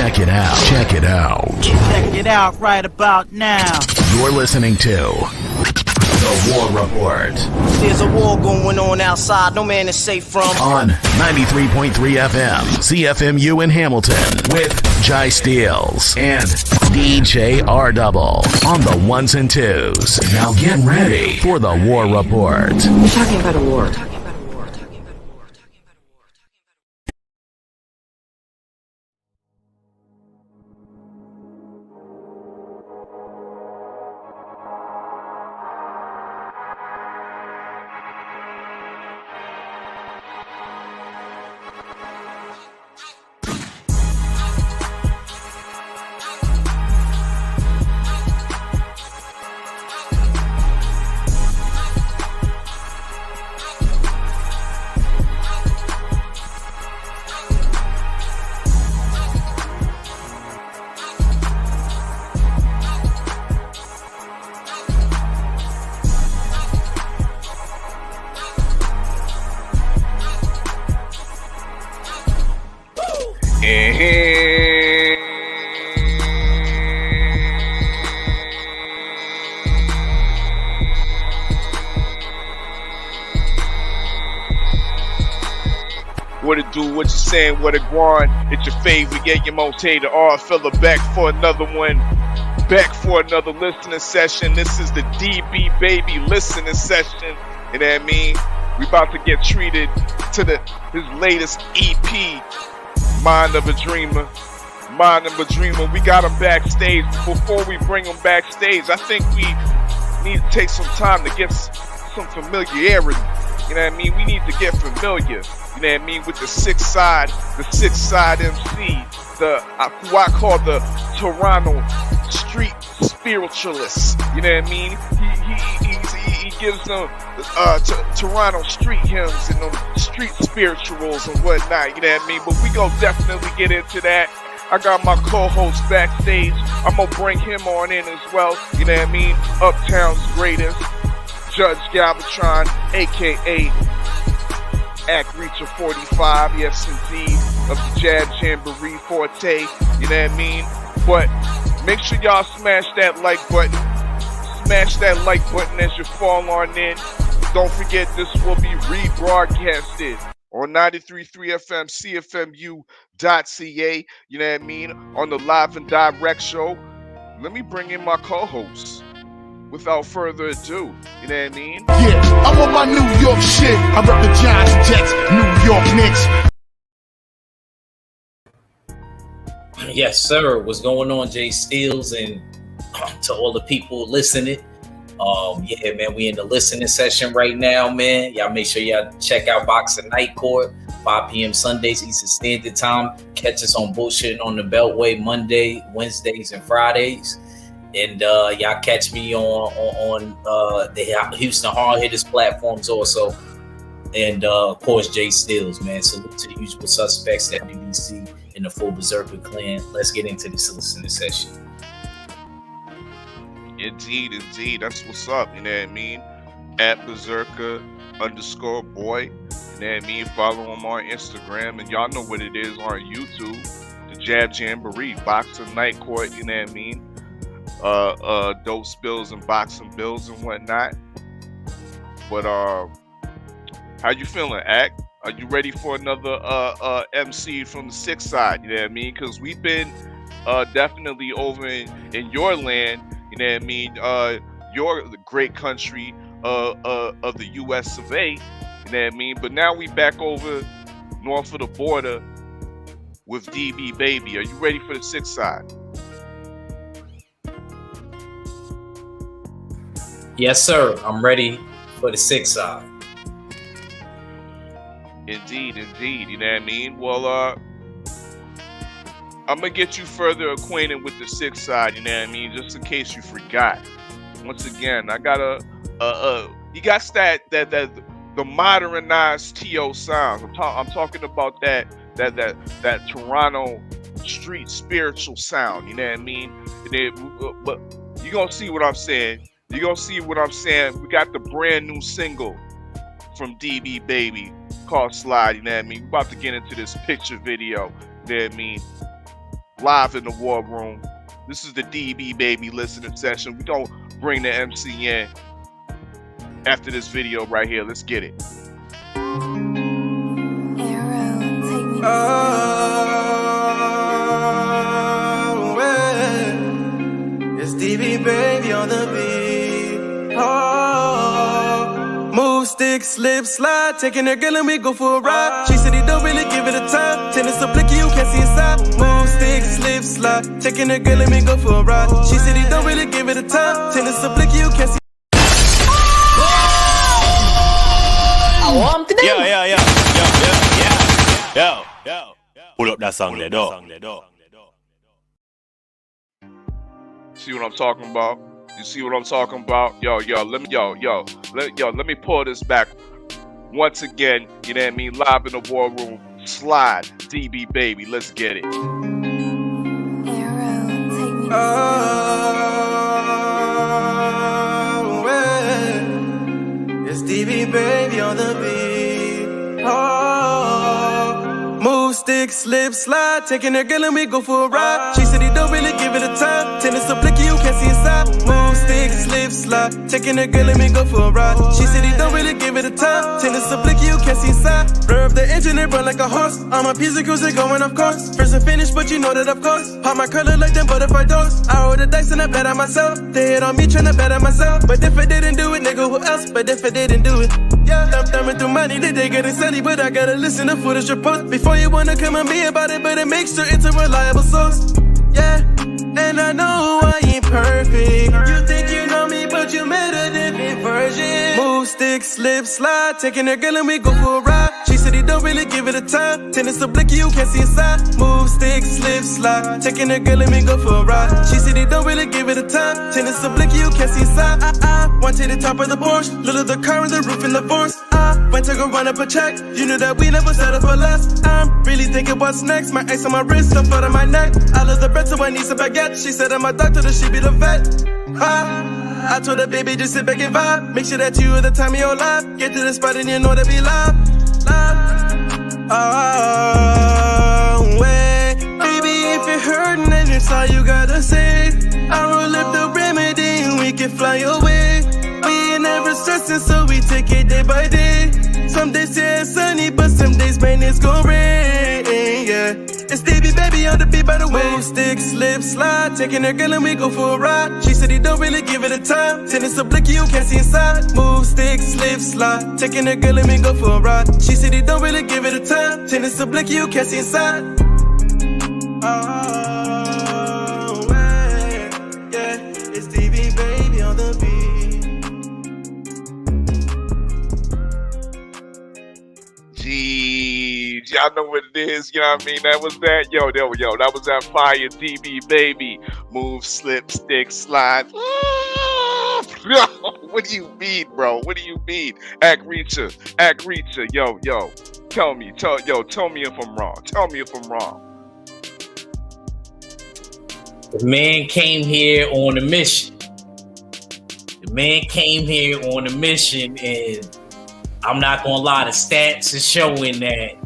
Check it out. Check it out. Check it out right about now. You're listening to The War Report. There's a war going on outside, no man is safe from. On 93.3 FM, CFMU in Hamilton, with Jai Steels and DJ R Double on the ones and twos. Now get ready for The War Report. We're talking about a war. What it do, what you saying, what it gwine? It's your favorite, yeah, your Monte, the Oddfella, back for another one. Back for another listening session. This is the DB Baby listening session. You know what I mean? We about to get treated to his latest EP, Mind of a Dreamer. Mind of a Dreamer. We got him backstage. Before we bring him backstage, I think we need to take some time to get some familiarity. You know what I mean? We need to get familiar. You know what I mean? With the six side MC, who I call the Toronto street spiritualist. You know what I mean? He gives them Toronto street hymns and them street spirituals and whatnot. You know what I mean? But we gonna definitely get into that. I got my co-host backstage. I'm gonna bring him on in as well. You know what I mean? Uptown's greatest, Judge Galvatron, aka Act Reacher 45, yes indeed, of the Jab Jamboree Forte, you know what I mean? But make sure y'all smash that like button. Smash that like button as you fall on in. Don't forget, this will be rebroadcasted on 93.3 FM, CFMU.ca, you know what I mean? On the Live and Direct show. Let me bring in my co-host. Without further ado, you know what I mean? Yeah, I'm on my New York shit. I rep the Giants, Jets, New York Knicks. Yes, sir. What's going on, Jay Steels, and to all the people listening? Yeah, man, we in the listening session right now, man. Y'all make sure y'all check out Boxing Night Court, 5 p.m. Sundays, Eastern Standard Time. Catch us on Bullshitting on the Beltway Monday, Wednesdays, and Fridays. And y'all catch me on the Houston Hard Hitters platforms also. And of course, Jay Steels, man. Salute to the usual suspects at BBC and the full Berserker clan. Let's get into this listening session. Indeed. That's what's up, you know what I mean? At Berserker _boy. You know what I mean? Follow him on Instagram. And y'all know what it is on YouTube. The Jab Jamboree, Boxing Night Court, you know what I mean? Dope spills and boxing bills and whatnot. But how you feeling, Act? Are you ready for another MC from the sixth side? You know what I mean? Because we've been definitely over in your land. You know what I mean? Your great country of the U.S. of A. You know what I mean? But now we back over north of the border with DB Baby. Are you ready for the sixth side? Yes, sir. I'm ready for the sixth side. Indeed. You know what I mean? Well, I'm going to get you further acquainted with the sixth side, you know what I mean? Just in case you forgot. Once again, I got you got that the modernized T.O. sounds. I'm talking about that Toronto street spiritual sound, you know what I mean? But you're going to see what I'm saying. You're going to see what I'm saying. We got the brand new single from DB Baby called Slide, you know what I mean? We're about to get into this picture video, you know what I mean? live in the war room. This is the DB Baby listening session. We gonna bring the MC in after this video right here. Let's get it. It's DB Baby on the beat. Move, stick, slip, slide. Taking her girl and we go for a ride. She said he don't really give it a time. Tennis so blicky you can't see inside. Move, stick, slip, slide. Taking her girl and we go for a ride. She said he don't really give it a time. Tennis so blicky you can't see. Yo. Pull up that song there, dog. See what I'm talking about? You see what I'm talking about? Let me pull this back once again. You know what I mean? Live in the war room. Slide, DB Baby. Let's get it. It's DB Baby on the beat. Move, stick, slip, slide. Taking her girl and we go for a ride. She said he don't really give it a time. Tennis so blicky you can't see inside. Move, stick, slip, slide. Taking her girl and we go for a ride. She said he don't really give it a time. Tennis so blicky you can't see inside. Rev the engine and run like a horse. I'm a piece of cruising going of course. First and finish, but you know that of course. Pop my color like them butterfly doors. I roll the dice and I bet on myself. They hit on me trying to bet on myself. But if I didn't do it, nigga, who else? But if I didn't do it, yeah, I'm thumbing through money, they getting sunny, but I gotta listen to footage reports before you wanna come at me about it, but it makes sure it's a reliable source. Yeah, and I know I ain't perfect. You think you know me, but you met a different version. Move, stick, slip, slide. Taking her girl and we go for a ride. She said he don't really give it a time. Tennis so blicky you can't see inside. Move, stick, slip, slide. Taking her girl and we go for a ride. She said he don't really give it a time. Tennis so blicky you can't see inside. Went to the top of the Porsche. Little the car and the roof in the force. Went to go run up a check. You knew that we never settle for less. I'm really thinking what's next. My ice on my wrist, some foot on my neck. I love the bread, so I need some baguette. She said I'm a doctor, that she be the vet. I told her, baby, just sit back and vibe. Make sure that you at the time of your life. Get to the spot and you know that be live. Wait. Baby, if it hurtin', then it's all you gotta say. I roll up the remedy and we can fly away. We ain't never stressing, so we take it day by day. Some days yeah, it's sunny, but some days, man, it's gon' rain, yeah. It's DB Baby on the beat, by the way. Move, stick, slip, slide. Taking her girl and we go for a ride. She said he don't really give it a time. Tennis so blicky you can't see inside. Move, stick, slip, slide. Taking her girl and we go for a ride. She said he don't really give it a time. Tennis so blicky you can't see inside. Yeah, it's DB Baby on the beat. Jeez, y'all know what it is, you know what I mean? That was that, that was that fire DB Baby. Move, slip, stick, slide. What do you mean, bro? What do you mean? Act Reacher, yo. Tell me if I'm wrong. Tell me if I'm wrong. The man came here on a mission. And I'm not gonna lie, the stats is showing that.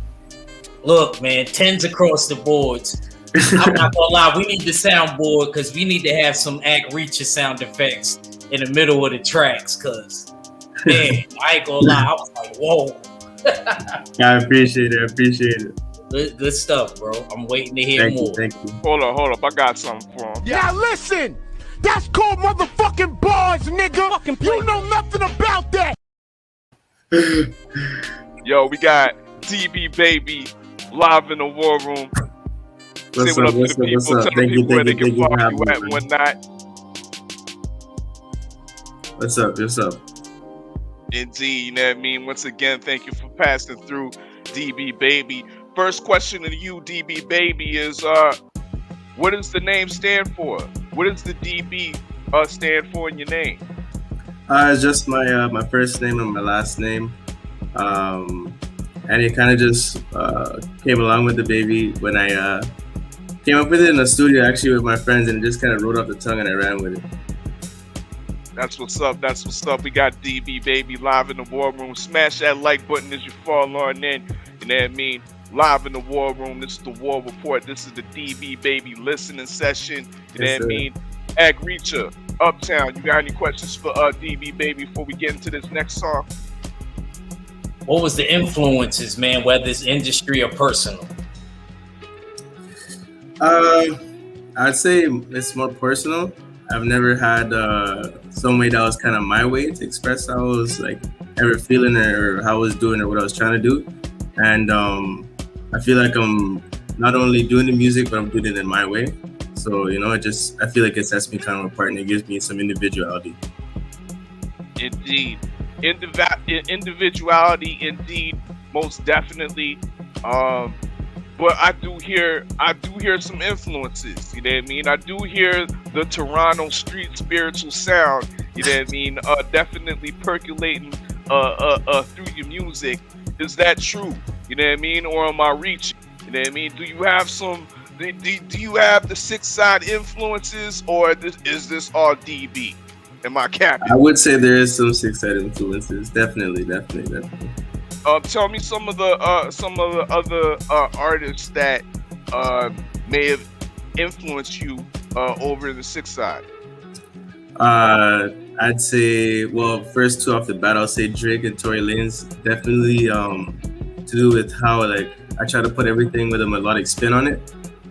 Look, man, 10s across the boards. I'm not gonna lie, we need the soundboard because we need to have some Act Reacher sound effects in the middle of the tracks. Cause, man, I ain't gonna lie, I was like, whoa. I appreciate it. Good stuff, bro. I'm waiting to hear more. Thank you. Hold up. I got something for him. Now listen, that's called motherfucking bars, nigga. You know nothing about that. Yo, we got DB Baby live in the war room. Say what up to the people. Tell the people where they can follow you at and whatnot. What's up? Indeed, you know what I mean? Once again, thank you for passing through, DB Baby. First question to you, DB Baby, is what does the name stand for? What does the DB stand for in your name? It's just my first name and my last name, and it kind of just came along with the baby when I came up with it in the studio actually with my friends, and it just kind of rolled off the tongue and I ran with it. That's what's up. We got DB Baby live in the war room. Smash that like button as you fall on in. You know what I mean? live in the War Room. This is the War Report. This is the DB Baby listening session. You know what I mean? Ag Reacher, Uptown, you got any questions for DB Baby before we get into this next song? What was the influences, man, whether it's industry or personal? I'd say it's more personal. I've never had some way that was kind of my way to express how I was like ever feeling or how I was doing or what I was trying to do. And I feel like I'm not only doing the music, but I'm doing it in my way. So, you know, I feel like it sets me kind of apart and it gives me some individuality. Indeed. Individuality, indeed, most definitely. But I do hear some influences, you know what I mean? I do hear the Toronto street spiritual sound, you know what I mean? Definitely percolating through your music. Is that true? You know what I mean? Or am I reaching? You know what I mean? Do you have do you have the Six Side influences, or is this all DB? Am I capping? I would say there is some Six Side influences. Definitely. Tell me some of the other artists that may have influenced you over in the Six Side. I'd say, well, first two off the bat, I'll say Drake and Tory Lanez. Definitely to do with how like I try to put everything with a melodic spin on it,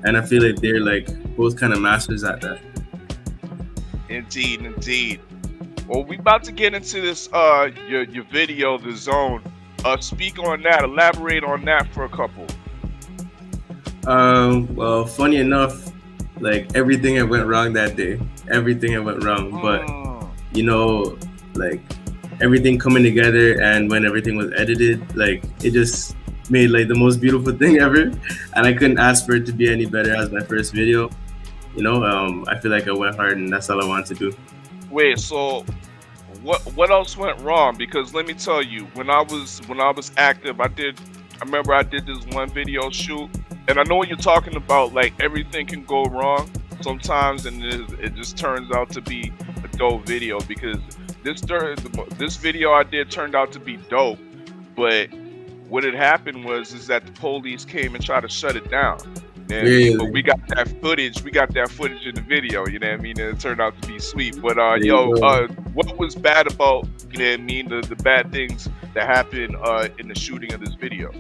and I feel like they're like both kind of masters at that. Indeed. Well, we about to get into this your video, The Zone. Speak on that, elaborate on that for a couple. Well, funny enough, like everything that went wrong that day, but you know, like everything coming together, and when everything was edited, like it just made like the most beautiful thing ever, and I couldn't ask for it to be any better as my first video. You know, I feel like I went hard, and that's all I wanted to do. Wait, so what else went wrong? Because let me tell you, when I was active, I remember I did this one video shoot, and I know what you're talking about. Like everything can go wrong sometimes, and it just turns out to be a dope video. Because this video I did turned out to be dope, but what had happened is that the police came and tried to shut it down. Really? But we got that footage in the video, you know what I mean? And it turned out to be sweet. But what was bad about, you know what I mean, the bad things that happened in the shooting of this video?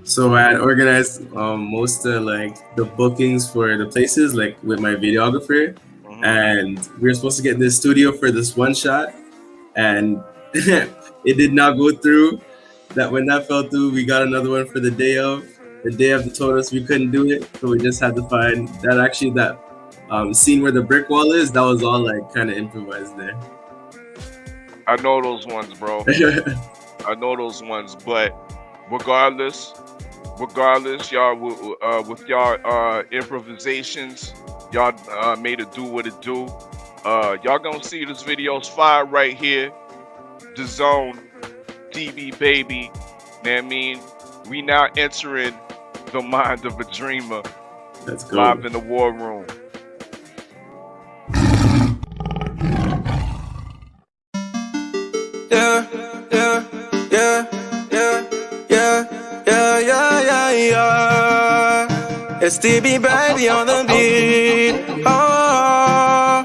So I had organized most of like the bookings for the places, like with my videographer, and we were supposed to get in this studio for this one shot, and it did not go through. That when that fell through, we got another one for the day of. The day after told us we couldn't do it, so we just had to find that. Actually, that scene where the brick wall is, that was all like kind of improvised there. I know those ones, bro. I know those ones, but regardless, y'all with y'all improvisations, y'all made it do what it do. Y'all gonna see this video's fire right here. The Zone, DB Baby. You know what I mean? We now entering the mind of a dreamer. Let's go. Live in the War Room. Yeah. It's DB Baby on the beat. Oh,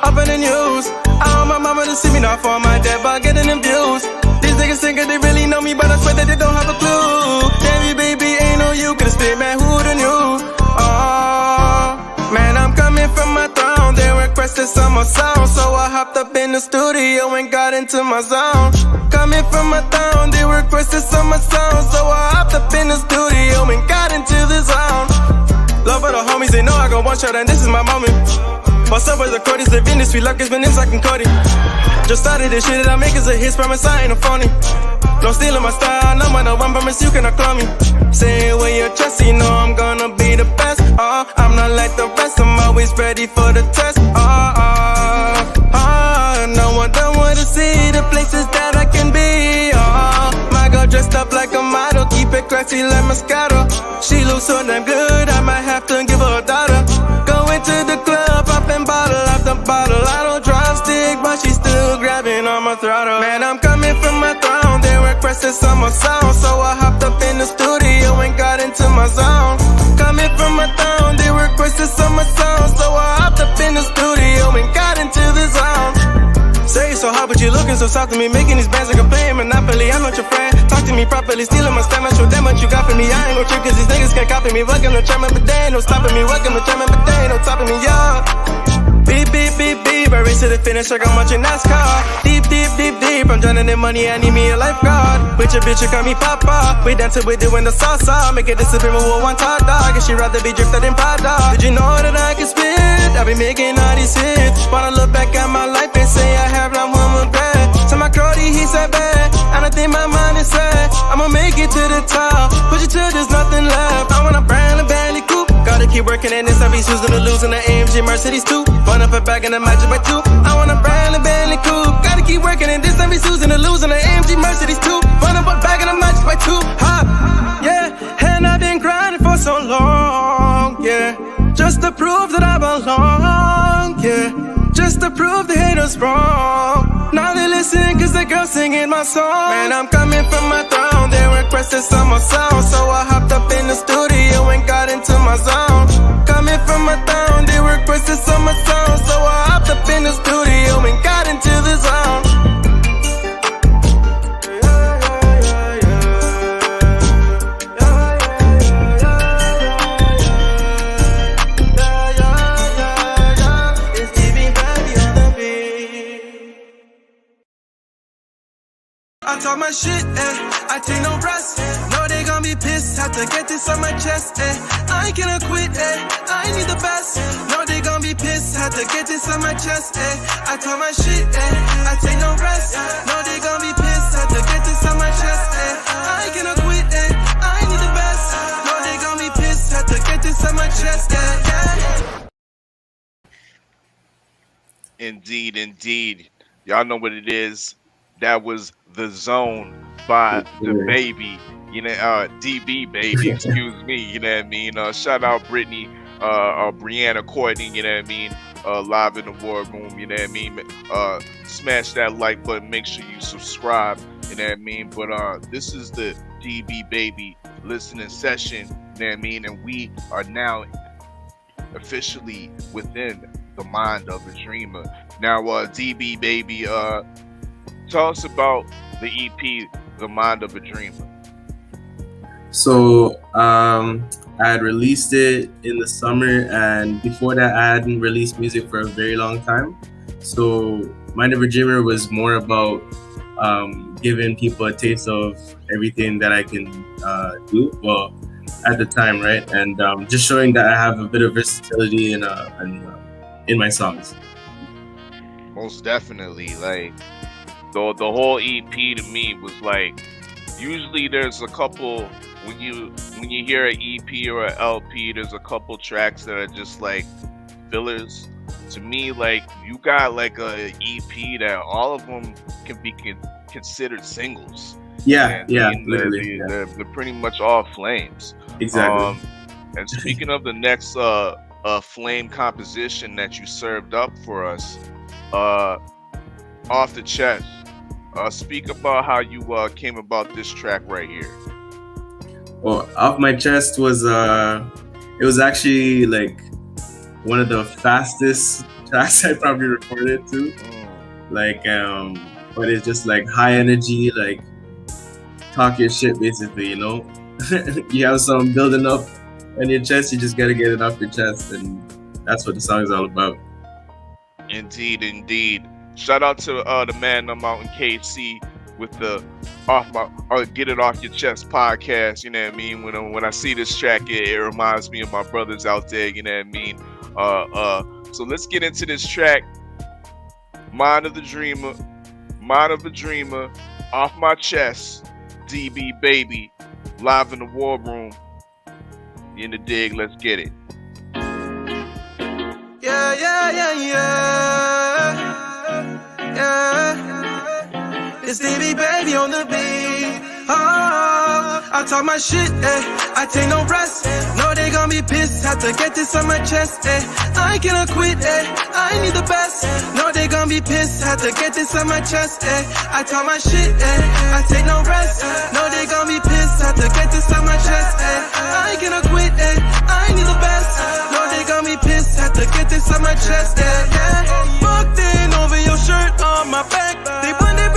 up in the news. I want my mama to see me, not for my dad, but getting abused. These niggas think they really know me, but I swear that they don't have a clue. Baby, baby, ain't no you could've spit, man, who'da knew? Oh, man, I'm coming from my throne. They requested some more sound, so I hopped up in the studio and got into my zone. Coming from my throne, they requested some more sound, so I hopped up in the studio and got into the zone. Love for the homies, they know I got one shot and this is my moment. What's up with the Cordis, live in this sweet luck, it's been inside and Cody. Just started this shit that I make is a hit, promise I ain't a phony. No stealing my style, no matter one promise you cannot call me. Say it with your chest, you know I'm gonna be the best. I'm not like the rest, I'm always ready for the test. No one don't wanna see the places that I can be. My girl dressed up like a model, keep it classy like Moscato. She looks so damn good, I might have to give her a daughter. Go into the club, popping bottle after bottle. I don't drive stick, but she's still grabbing on my throttle. Man, I'm coming from my throne, they requested some more sound, so I hopped up in the studio and got so soft to me, making these bands like a play Monopoly. I'm not your friend. Talk to me properly, stealing my stamina. Show them what you got for me. I ain't no trick, cause these niggas can't copy me. Welcome to German, but they ain't no stopping me. Welcome to German, but they ain't no topping me, yeah. Beep, beep, beep, beep. I race to the finish like I'm watching NASCAR. Deep, deep, deep, deep. I'm drowning in money, I need me a lifeguard. With your bitch, you call me Papa. We dance till we doing the salsa. Make it disappear with one top dog. And she rather be drifted in Prada. Did you know that I can spit? I be making all these hits. Wanna look back at my life and say I have not one regret. To my crowdy, he said bad. And I think my mind is set. I'ma make it to the top. Push it till there's nothing left. I want a brand new Bentley coupe. Gotta keep working in this, I be choosing to lose in the AMG Mercedes too. Run up a bag and a magic by two. I want a brand new Bentley coupe. Gotta keep working in this, I be choosing to lose in the AMG Mercedes too. Run up a bag and a magic by two. Ha, yeah. And I've been grinding for so long, yeah. Just to prove that I belong, yeah. Just to prove the haters wrong. Now they listen cause the girl singing my song. Man, I'm coming from my throne. They requested some more sound, so I hopped up in the studio and got into my zone. Coming from my throne, they requested some more sound, so I hopped up in the studio and got into the zone. I talk my shit, I take no rest. No, they gon' be pissed, have to get this on my chest, I ain't gonna quit, I need the best. No, they gon' be pissed, have to get this on my chest, I talk my shit, I take no rest. No, they gon' be pissed, have to get this on my chest, I ain't gonna quit, I need the best. No, they gon' be pissed, have to get this on my chest, Indeed, indeed. Y'all know what it is. That was The Zone by the baby, you know, DB baby, excuse me, you know what I mean? Shout out Brittany, Brianna Courtney, you know what I mean? Live in the war room, you know what I mean? Smash that like button, make sure you subscribe, you know what I mean? But this is the DB baby listening session, you know what I mean? And we are now officially within the mind of a dreamer. Now, DB baby, tell us about the EP, The Mind of a Dreamer. So I had released it in the summer, and before that I hadn't released music for a very long time. So Mind of a Dreamer was more about giving people a taste of everything that I can do, well, at the time, right? And just showing that I have a bit of versatility in my songs. Most definitely, like, the whole EP to me was like, usually there's a couple, when you hear an EP or an LP, there's a couple tracks that are just like fillers. To me, like, you got like a EP that all of them can be considered singles. Yeah, literally, they're pretty much all flames. Exactly. And speaking of the next flame composition that you served up for us, Off the Chest. Speak about how you came about this track right here. Well, Off My Chest was it was actually like one of the fastest tracks I probably recorded too. Like but it's just like high energy, like talk your shit basically, you know. You have something building up in your chest, you just gotta get it off your chest, and that's what the song is all about. Indeed, indeed. Shout out to the man I'm out in KC with the Get It Off Your Chest podcast, you know what I mean? When I see this track, it reminds me of my brothers out there, you know what I mean? So let's get into this track. Mind of the Dreamer, Off My Chest, DB Baby, live in the war room. You in the dig, let's get it. Yeah, yeah, yeah, yeah. Yeah, it's DB baby on the beat. Oh, I talk my shit, I take no rest. No, they gon' be pissed, have to get this on my chest, I ain't gonna quit, I need the best. No, they gon' be pissed, have to get this on my chest, I talk my shit, I take no rest. No, they gon' be pissed, have to get this on my chest, I ain't gonna quit, I need the best. No, they gon' be pissed, have to get this on my chest, yeah. Fucked in over your shirt on my back. They wonder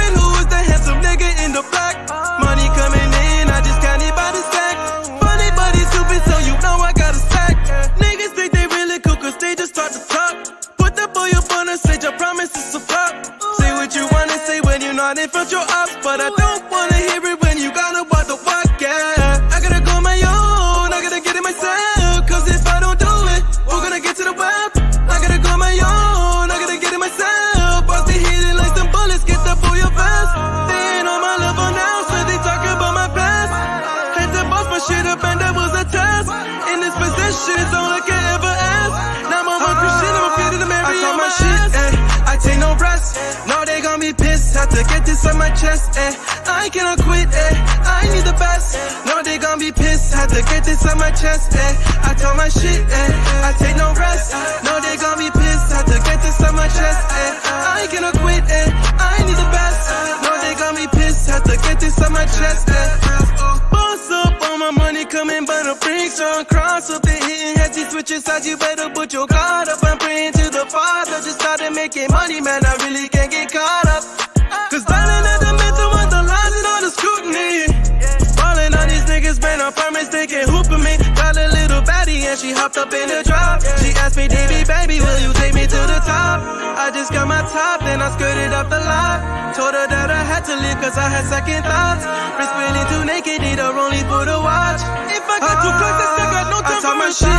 Who gonna get to the web? I gotta go on my own, I gotta get it myself. Bust the heat and like some bullets, get up for your vest. They ain't on my level now, so they talking about my past. Had to boss my shit up and that was a test. In this position, it's all I can ever ask. Now I'm on Christian, I'm feeding the Mary on my shit, I take no rest. No, they gon' be pissed. Have to get this on my chest, I cannot quit, I need the best. No, they gon' be pissed. Have to get this on my chest, I told my shit, I take no rest. No, they gon' be pissed. Have to get this on my chest, I cannot quit, I need the best. No, they gon' be pissed. Have to get this on my chest, Boss up on my money coming, but the bricks on cross up and hitting heads. He switches sides. You better put your guard up. I'm praying to the Father. Just started making money, man. I really can't get caught up. Cause darling at the mental want the lies and all the scrutiny. Falling on these niggas, man, I promise they can't hoop with me. Got a little baddie and she hopped up in the drop. She asked me, DB, baby, will you take me to the top? I just got my top, then I skirted up the lot. Told her that I had to leave cause I had second thoughts. Wrist feeling too naked, need her only for the watch. If I got too close, I still got no time for my shit,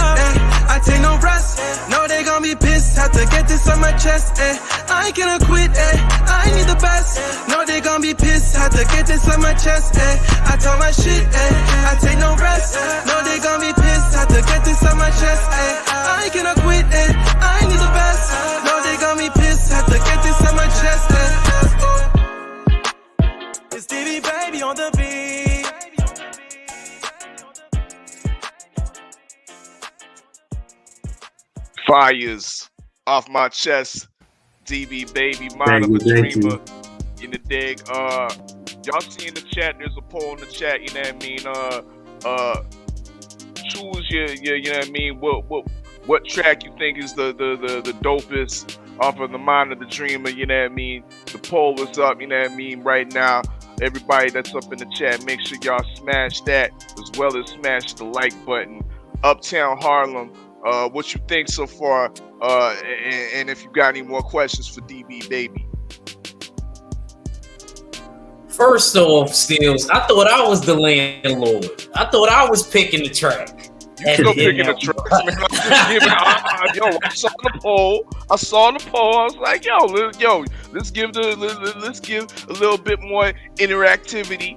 I take no rest. No, they gon' be pissed. Have to get this on my chest, I cannot quit, I need the best. No, they gon' be pissed. Have to get this on my chest, I told my shit, I take no rest. No, they gon' be pissed. Have to get this on my chest, I cannot quit, I need the best. No, they gon' be pissed. Have to get this on my chest, It's DB baby on the beat. Fires off my chest, DB baby, mind of a dreamer. In the dig, y'all see in the chat, there's a poll in the chat, you know what I mean? Choose your you know what I mean, what track you think is the dopest off of the mind of the dreamer, you know what I mean? The poll is up, you know what I mean, right now. Everybody that's up in the chat, make sure y'all smash that as well as smash the like button. Uptown Harlem, what you think so far, and if you got any more questions for DB baby. First off, Steels, I thought I was the landlord. I thought I was picking the track. You still picking the tracks, man. I'm just giving, I saw the poll. I was like, let's give a little bit more interactivity.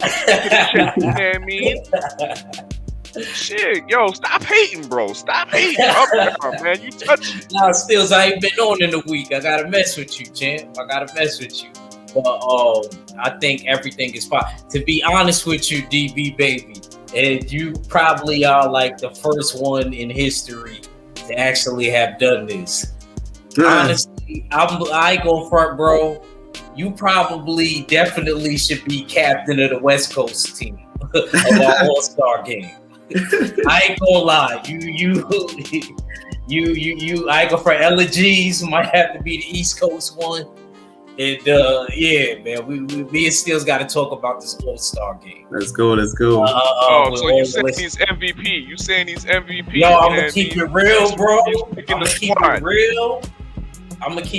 You know what I mean? Shit, stop hating, bro. Stop hating. Man, you touch it. Nah, Steels, I ain't been on in a week. I gotta mess with you, champ. I gotta mess with you. But I think everything is fine. To be honest with you, DB baby, and you probably are like the first one in history to actually have done this. Honestly, I ain't gonna front, bro. You probably definitely should be captain of the West Coast team of our All-Star game. I ain't gonna lie, you I ain't gonna front. Elegies might have to be the East Coast one. And yeah, man, me and Steels got to talk about this All-Star game. Let's go. So you saying he's MVP? You saying he's MVP? Yo, I'm gonna keep it real, bro. I'm gonna keep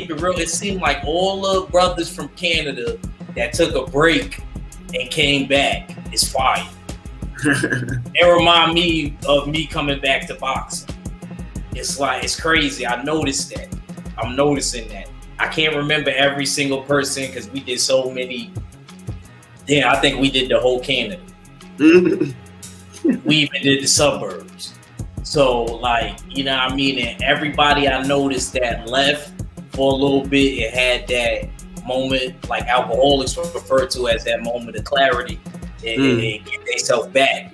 it real. It seemed like all the brothers from Canada that took a break and came back is fire. It remind me of me coming back to boxing. It's crazy. I noticed that. I'm noticing that. I can't remember every single person because we did so many. Yeah, I think we did the whole Canada. We even did the suburbs. So, like, you know what I mean? And everybody I noticed that left for a little bit, it had that moment, like alcoholics refer to as that moment of clarity, and get themselves back.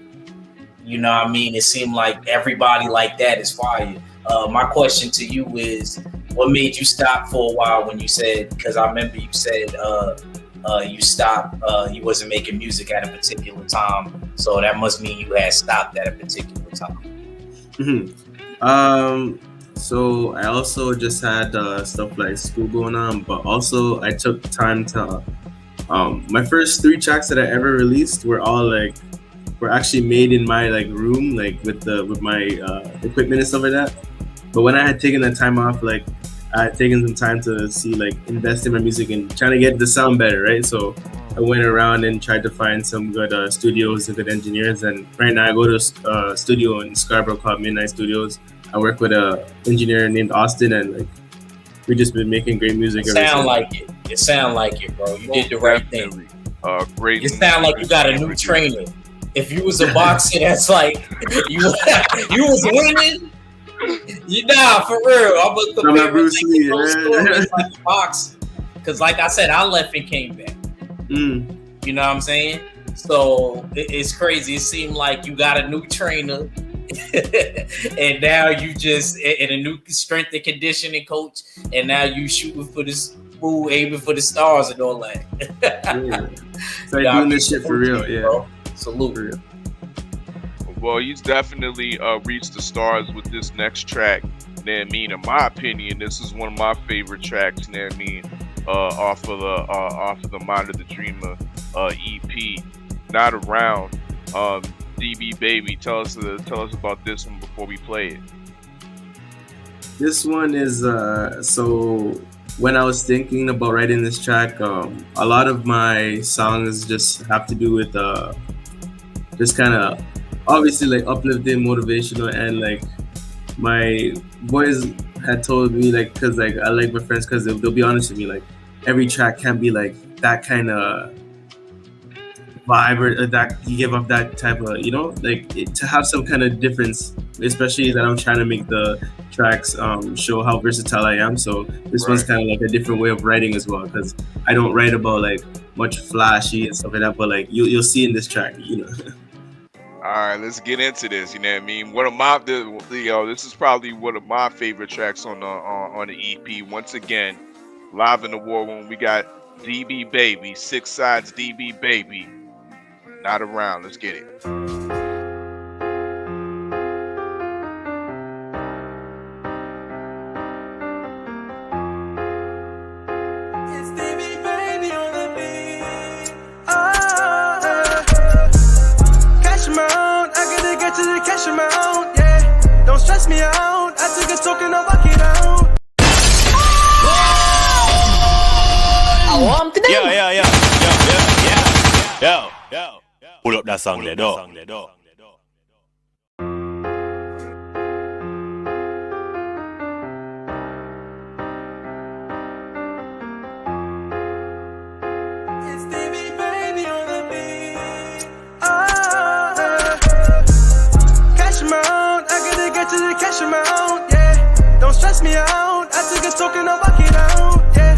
You know what I mean? It seemed like everybody like that is fire. My question to you is, what made you stop for a while when you said, because I remember you said you stopped, you wasn't making music at a particular time. So that must mean you had stopped at a particular time. So I also just had stuff like school going on, but also I took time to, my first 3 tracks that I ever released were all were actually made in my room, with my equipment and stuff like that. But when I had taken that time off, I had taken some time to invest in my music and trying to get the sound better, right? So I went around and tried to find some good studios and good engineers. And right now I go to a studio in Scarborough called Midnight Studios. I work with a engineer named Austin, and like we just been making great music. It sound like it, bro. You did the right thing. Great. It sound like you got a new trainer. If you was a boxer, that's like you was winning. For real. I'm gonna compare Bruce Lee, like boxing. Because like I said, I left and came back. You know what I'm saying? So it's crazy. It seemed like you got a new trainer. And now you just in a new strength and conditioning coach, and now you shooting for this fool, aiming for the stars and all that. It's like doing this shit for real, bro. Salute. For real. Well, he's definitely reached the stars with this next track. You know what I mean? In my opinion, this is one of my favorite tracks. You know what I mean? Off of the Mind of the Dreamer EP, Not Around. DB Baby, tell us about this one before we play it. This one is so when I was thinking about writing this track, a lot of my songs just have to do with just kind of obviously like uplifting, motivational, and like my boys had told me like, because like I like my friends because they'll be honest with me, like every track can't be like that kind of vibe or that you give off that type of, you know, like to have some kind of difference, especially that I'm trying to make the tracks show how versatile I am. So this one's kind of like a different way of writing as well, because I don't write about like much flashy and stuff like that, but like you'll see in this track, you know. All right, let's get into this. You know what I mean? One of my this is probably one of my favorite tracks on the EP. Once again, live in the war room, we got DB Baby, 6 Sides DB Baby. Not Around. Let's get it. To the cash amount, yeah. Don't stress me out. I took a token, I'll walk it out. Yo. Pull up that song there, dog. To the cash amount, yeah. Don't stress me out. I took a token, I'll walk it out, yeah.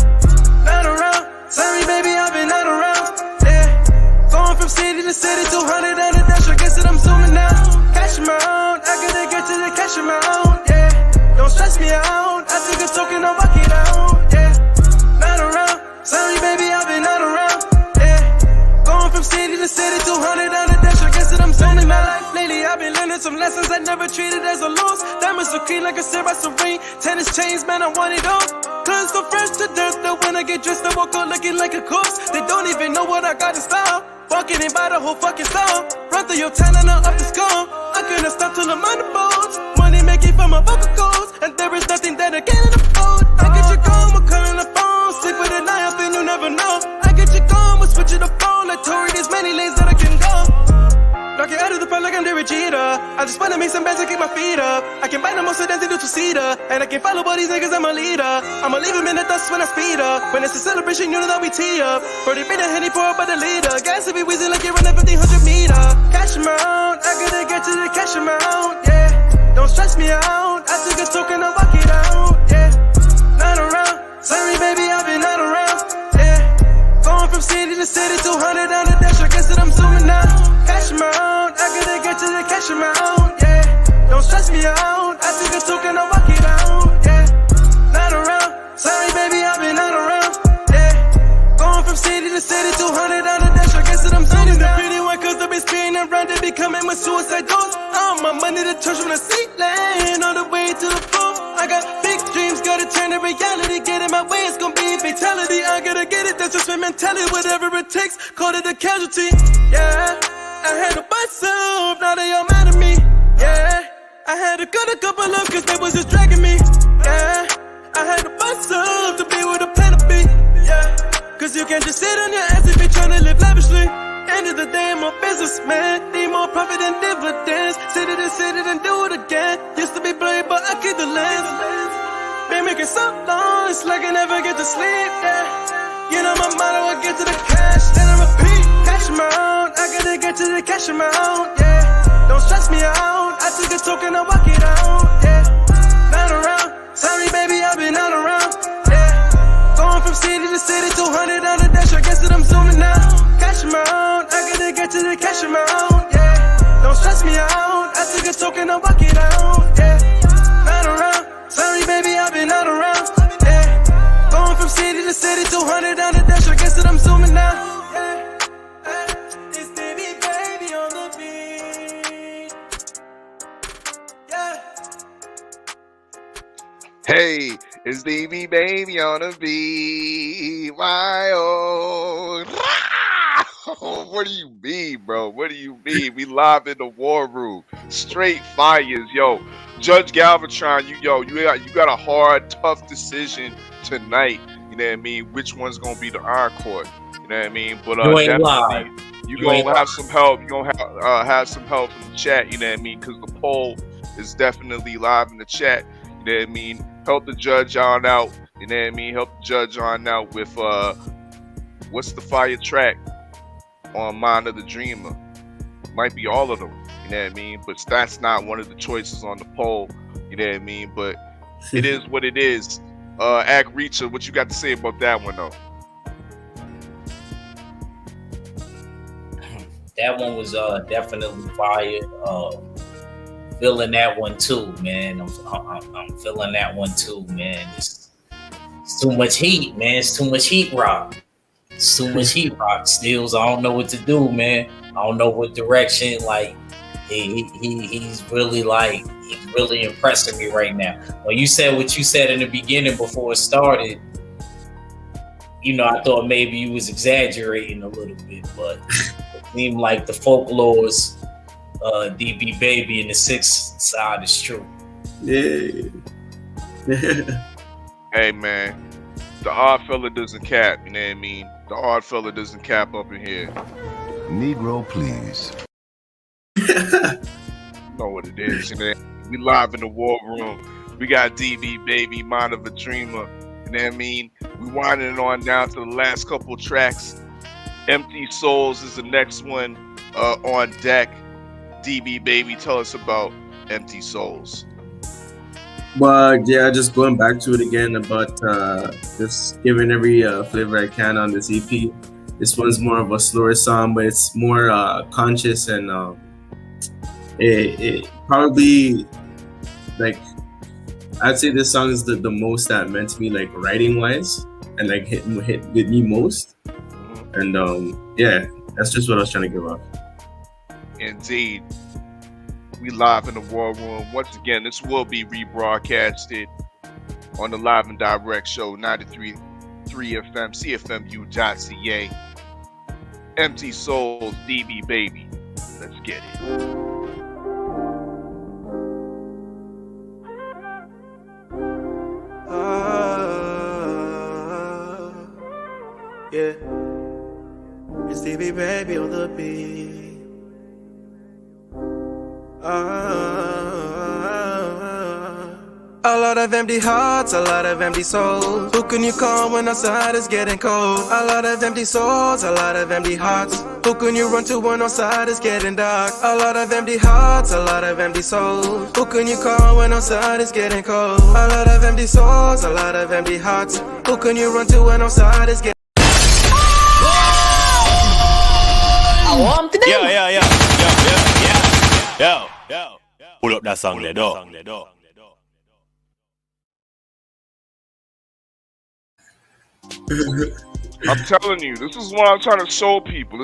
Not around. Sorry, baby, I've been not around, yeah. Going from city to city, 200 on the dash. I guess that I'm zooming now. Cash amount. I gotta get to the cash amount, yeah. Don't stress me out. I took a token, I'll walk it out, yeah. Not around. Sorry, baby, I've been not around, yeah. Going from city to city, 200 on the dash. I guess that I'm zooming now. Lately, I've been learning some lessons I never treated as a loss. Diamonds so clean like a Sarah Serene. Tennis chains, man, I want it all. Clothes so fresh to death that when I get dressed, I walk out looking like a corpse. They don't even know what I got in style. Walking in by the whole fucking style. Run through your town and I'm up the skull. I couldn't stop till I'm on the boats. Money making from my vocal cords, and there is nothing that I can't afford. I get you gone, we're calling the phone. Sick with a knife and you never know. I get you gone, we're switching the phone. Like Tory, there's many lanes that I can go. Knocking out of the park like I'm Derek Jeter. I just wanna make some bands and keep my feet up. I can buy the most of them to do two-seater, and I can follow all these niggas, I'm a leader. I'ma leave them in the dust when I speed up. When it's a celebration, you know that we tee up. 40 been a Henny pour up by the leader. Gas if we wheezing like you're running 1500 meter. Cash amount, I gotta get to the cash amount, yeah. Don't stress me out. I took a token, I'll walk it out, yeah. Not around. Sorry, baby, I've been not around, yeah. Going from city to city, 200 on the dash. I guess that I'm zooming out. Cash amount, I gotta get to the cash amount, yeah. Don't stress me out. I took a token, I'll walk it out, yeah. Not around. Sorry, baby, I've been not around, yeah. Going from city to city, 200 on the dash. I guess that I'm zooming out. Pretty one, cause I've been spinning around. They be coming with suicide doors. All my money to touch from the ceiling all the way to the floor. I got big dreams, gotta turn to reality. Get in my way, it's gonna be a fatality. I gotta get it, that's just my mentality. Whatever it takes, call it a casualty, yeah. I had to bust up, now they all mad at me, yeah. I had to cut a couple of cause they was just dragging me, yeah. I had to bust up to be with a plan to be, yeah. Cause you can't just sit on your ass if you're trying to live lavishly. End of the day, I'm a businessman. Need more profit and dividends. Sit it and do it again. Used to be blurry, but I keep the lens. Been making so long, it's like I never get to sleep, yeah. You know my motto, I get to the cash, then I repeat. Cash amount, I gotta get to the cash amount, yeah. Don't stress me out, I took a token, I walk it out, yeah. Not around, sorry baby, I've been not around, yeah. Going from city to city, 200 on the dash, I guess that I'm zooming out. Cash amount, I gotta get to the cash amount, yeah. Don't stress me out, I took a token, I walk it out, yeah. Not around, sorry baby, I've been not around, yeah. Going from city to city, 200 on the dash, I guess that I'm zooming out. It's baby, baby on the beat. Yeah. Hey, it's DB baby on the beat. Why oh? What do you mean, bro? What do you mean? We live in the war room. Straight fires, yo. Judge Galvatron, you got a hard, tough decision tonight. You know what I mean? Which one's gonna be the encore? You know what I mean? But You ain't live. You gonna have some help. You gonna have some help from the chat. You know what I mean? Because the poll is definitely live in the chat. You know what I mean? Help the judge on out. You know what I mean? Help the judge on out with what's the fire track on Mind of the Dreamer? Might be all of them. You know what I mean? But that's not one of the choices on the poll. You know what I mean? But it is what it is. Act Reacher, what you got to say about that one though? That one was definitely fire. Feeling that one too, man. I'm feeling that one too, man. It's too much heat, man. It's too much heat rock. It's too much heat rock. Stills, I don't know what to do, man. I don't know what direction. Like he's really impressing me right now. When you said what you said in the beginning before it started, you know, I thought maybe you was exaggerating a little bit, but it seemed like the folklore's DB Baby and the sixth side is true. Yeah. Hey man, the Oddfella doesn't cap. You know what I mean? The Oddfella doesn't cap up in here. Negro, please. You know what it is, you know? We live in the war room. We got DB Baby, Mind of a Dreamer. You know what I mean? We winding on down to the last couple tracks. Empty Souls is the next one on deck. DB Baby, tell us about Empty Souls. But yeah, just going back to it again about just giving every flavor I can on this EP. This one's more of a slower song, but it's more conscious and it probably, like, I'd say this song is the most that meant to me, like, writing wise, and like hit with me most. And yeah, that's just what I was trying to give off. Indeed. We live in the war room. Once again, this will be rebroadcasted on the Live and Direct show, 93.3 FM, CFMU.ca. Empty Souls, DB Baby. Let's get it. Yeah. It's DB Baby on the beat. A lot of empty hearts, a lot of empty souls. Who can you call when outside is getting cold? A lot of empty souls, a lot of empty hearts. Who can you run to when outside is getting dark? A lot of empty hearts, a lot of empty souls. Who can you call when outside is getting cold? A lot of empty souls, a lot of empty hearts. Who can you run to when outside is getting Yo. Pull up that song there, dog. I'm telling you, this is what I'm trying to show people.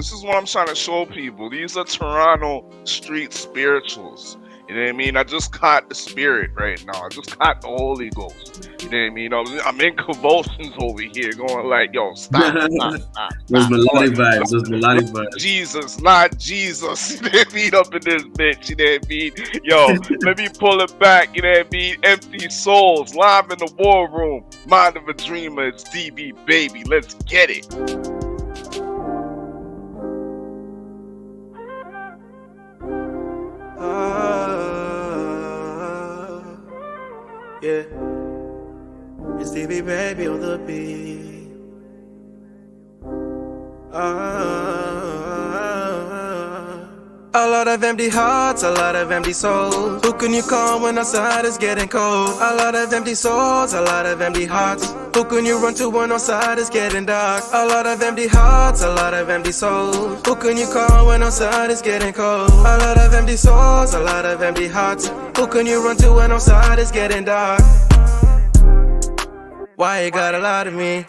These are Toronto street spirituals. You know what I mean? I just caught the spirit right now. I just caught the Holy Ghost. You know what I mean? I'm in convulsions over here going like, yo, stop. Those melodic vibes. Jesus, not Jesus. You know what I mean? Up in this bitch. You know what I mean? Yo, let me pull it back. You know what I mean? Empty Souls, live in the war room. Mind of a Dreamer, it's DB Baby. Let's get it. It's DB baby on the beat. A lot of empty hearts, a lot of empty souls. Who can you call when outside is getting cold? A lot of empty souls, a lot of empty hearts. Who can you run to when outside is getting dark? A lot of empty hearts, a lot of empty souls. Who can you call when outside is getting cold? A lot of empty souls, a lot of empty hearts. Who can you run to when outside is getting dark? Why you gotta lie to me?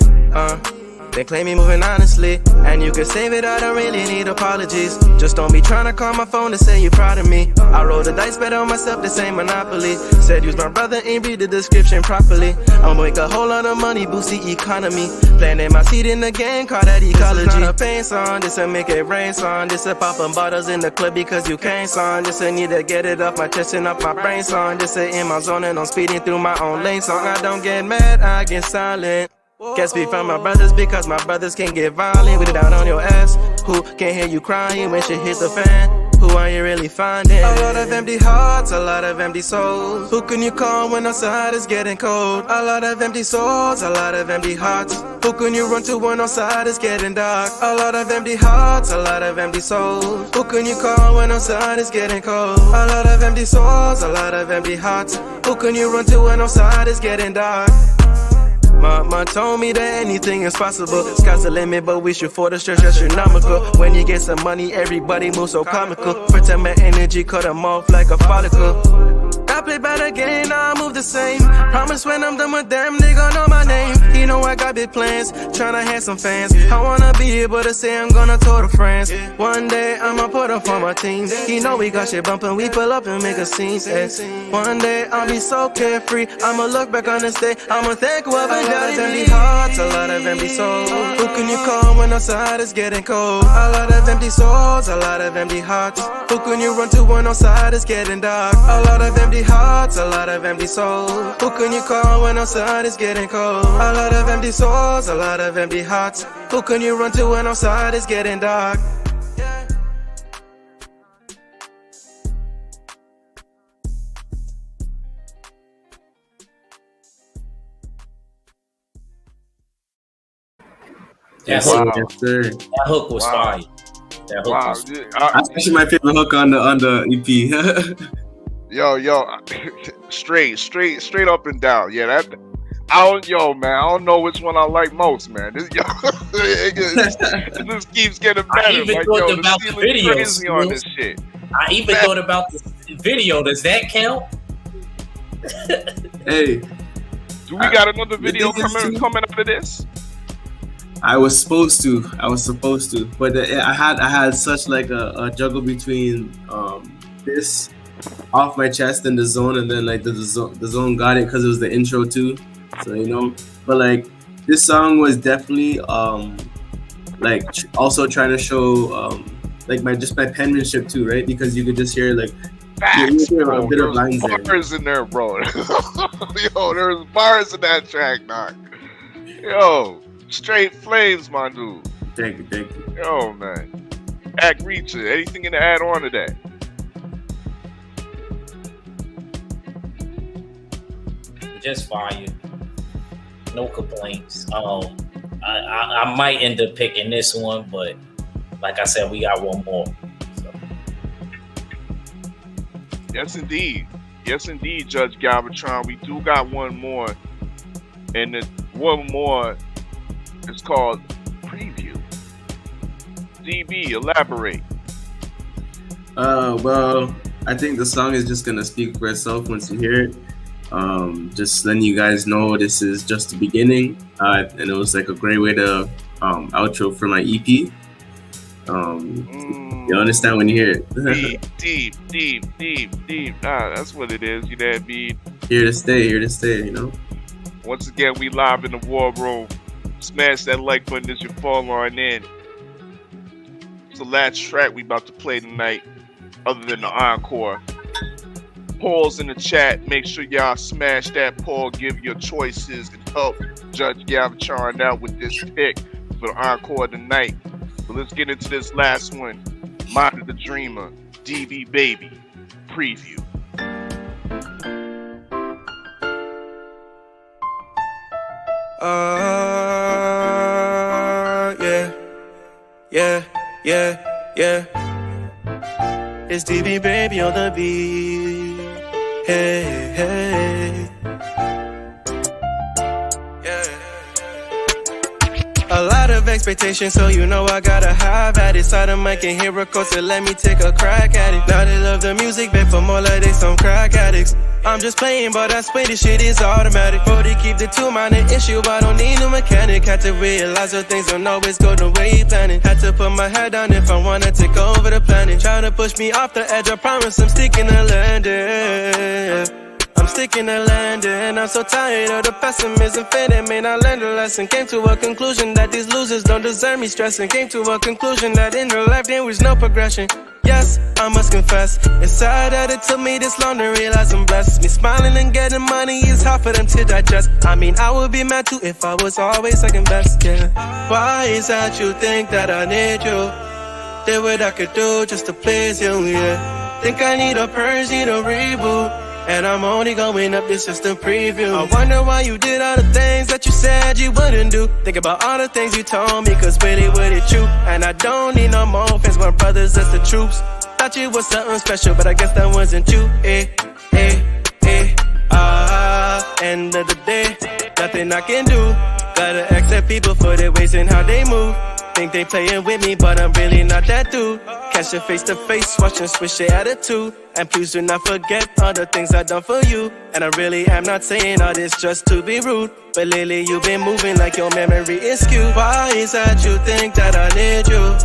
They claim me moving honestly, and you can save it, I don't really need apologies. Just don't be trying to call my phone to say you're proud of me. I roll the dice, bet on myself, this ain't Monopoly. Said use my brother, ain't read the description properly. I'ma make a whole lot of money, boost the economy. Planting my seed in the game, call that ecology. This is not a pain song, this a make it rain song. This a poppin' bottles in the club because you can't song. This a need to get it off my chest and off my brain song. This a in my zone and I'm speeding through my own lane song. I don't get mad, I get silent. Can't speak for my brothers because my brothers can get violent. With it down on your ass. Who can't hear you crying when shit hit the fan? Who are you really finding? A lot of empty hearts, a lot of empty souls. Who can you call when outside is getting cold? A lot of empty souls, a lot of empty hearts. Who can you run to when outside is getting dark? A lot of empty hearts, a lot of empty souls. Who can you call when outside is getting cold? A lot of empty souls, a lot of empty hearts. Who can you run to when outside is getting dark? Mama told me that anything is possible. Sky's the limit, but we should for the stretch astronomical. When you get some money, everybody moves so comical. Protect my energy, cut them off like a follicle. I play better game, now I move the same. Promise when I'm done with them, they gon' know my name. You know I got big plans, tryna have some fans. I wanna be able to say I'm gonna tour to France. One day I'ma put up on my teams. You know we got shit bumpin', we pull up and make a scene. One day I'll be so carefree, I'ma look back on this day, I'ma thank whoever got it. Empty hearts, a lot of empty souls. Who can you call when outside is getting cold? A lot of empty souls, a lot of empty hearts. Who can you run to when outside is getting dark? A lot of empty hearts, a lot of empty souls. Who can you call when outside is getting cold? A lot of empty souls, a lot of empty hearts. Who can you run to when outside is getting dark? Yes, Wow. Yes, sir. That hook was fire. That hook was That's actually my favorite hook on the EP. Yo, straight up and down. Yeah, that. Man, I don't know which one I like most, man. This just keeps getting better. I even thought about the video. Crazy on this shit. I even thought about the video. Does that count? Hey, do we got another video coming out of this? I was supposed to, but I had such like a juggle between this off my chest and the zone, and then like the zone got it because it was the intro too. So but like this song was definitely like also trying to show like my penmanship too, right? Because you could just hear like facts, you hear bro. a bit of lines bars in there, bro. Yo, there's bars in that track, Doc. Yo. Straight flames, my dude. Thank you. Yo, man. Act Reacher, anything to add on to that? Just fire. No complaints. I might end up picking this one, but like I said, we got one more. So. Yes, indeed, Judge Galvatron. We do got one more, and the one more. It's called Preview. DB, elaborate. Well, I think the song is just gonna speak for itself once you hear it. Just letting you guys know this is just the beginning, and it was like a great way to outro for my EP. You understand when you hear it. deep. That's what it is. You know what I mean? Here to stay. Once again, we live in the war room. Smash that like button as you fall on in. It's the last track we about to play tonight, other than the encore. Polls in the chat. Make sure y'all smash that poll. Give your choices and help Judge Galvatron out with this pick for the encore tonight. But let's get into this last one. Mind of the Dreamer, DB Baby, Preview. Yeah, yeah, yeah, yeah. It's DB baby on the beat. Hey, hey. Yeah. A lot of expectations, so you know I gotta have at it. Side of mic and hear a course to let me take a crack at it. Now they love the music, bet for more like they some crack addicts. I'm just playing, but I swear this shit is automatic. Brody keep the two-minded issue, I don't need no mechanic. Had to realize that things don't always go the way you planned it. Had to put my head down if I wanna take over the planet. Try to push me off the edge, I promise I'm sticking to landing. I'm sticking to landing. I'm so tired of the pessimism fading. Man, I learned a lesson. Came to a conclusion that these losers don't deserve me stressing. Came to a conclusion that in their life there was no progression. Yes, I must confess, it's sad that it took me this long to realize I'm blessed. Me smiling and getting money is hard for them to digest. I mean, I would be mad too if I was always second best, yeah. Why is that you think that I need you? Did what I could do just to please you, yeah. Think I need a purge, need a reboot. And I'm only going up, this just a preview. I wonder why you did all the things that you said you wouldn't do. Think about all the things you told me, cause really would it true. And I don't need no more fans, my brothers, that's the troops. Thought you was something special, but I guess that wasn't you. End of the day, nothing I can do. Gotta accept people for their ways and how they move. Think they playing with me, but I'm really not that dude. Catch them face to face, watch them switch their attitude. And please do not forget all the things I done for you. And I really am not saying all this just to be rude, but lately you've been moving like your memory is skewed. Why is that you think that I need you?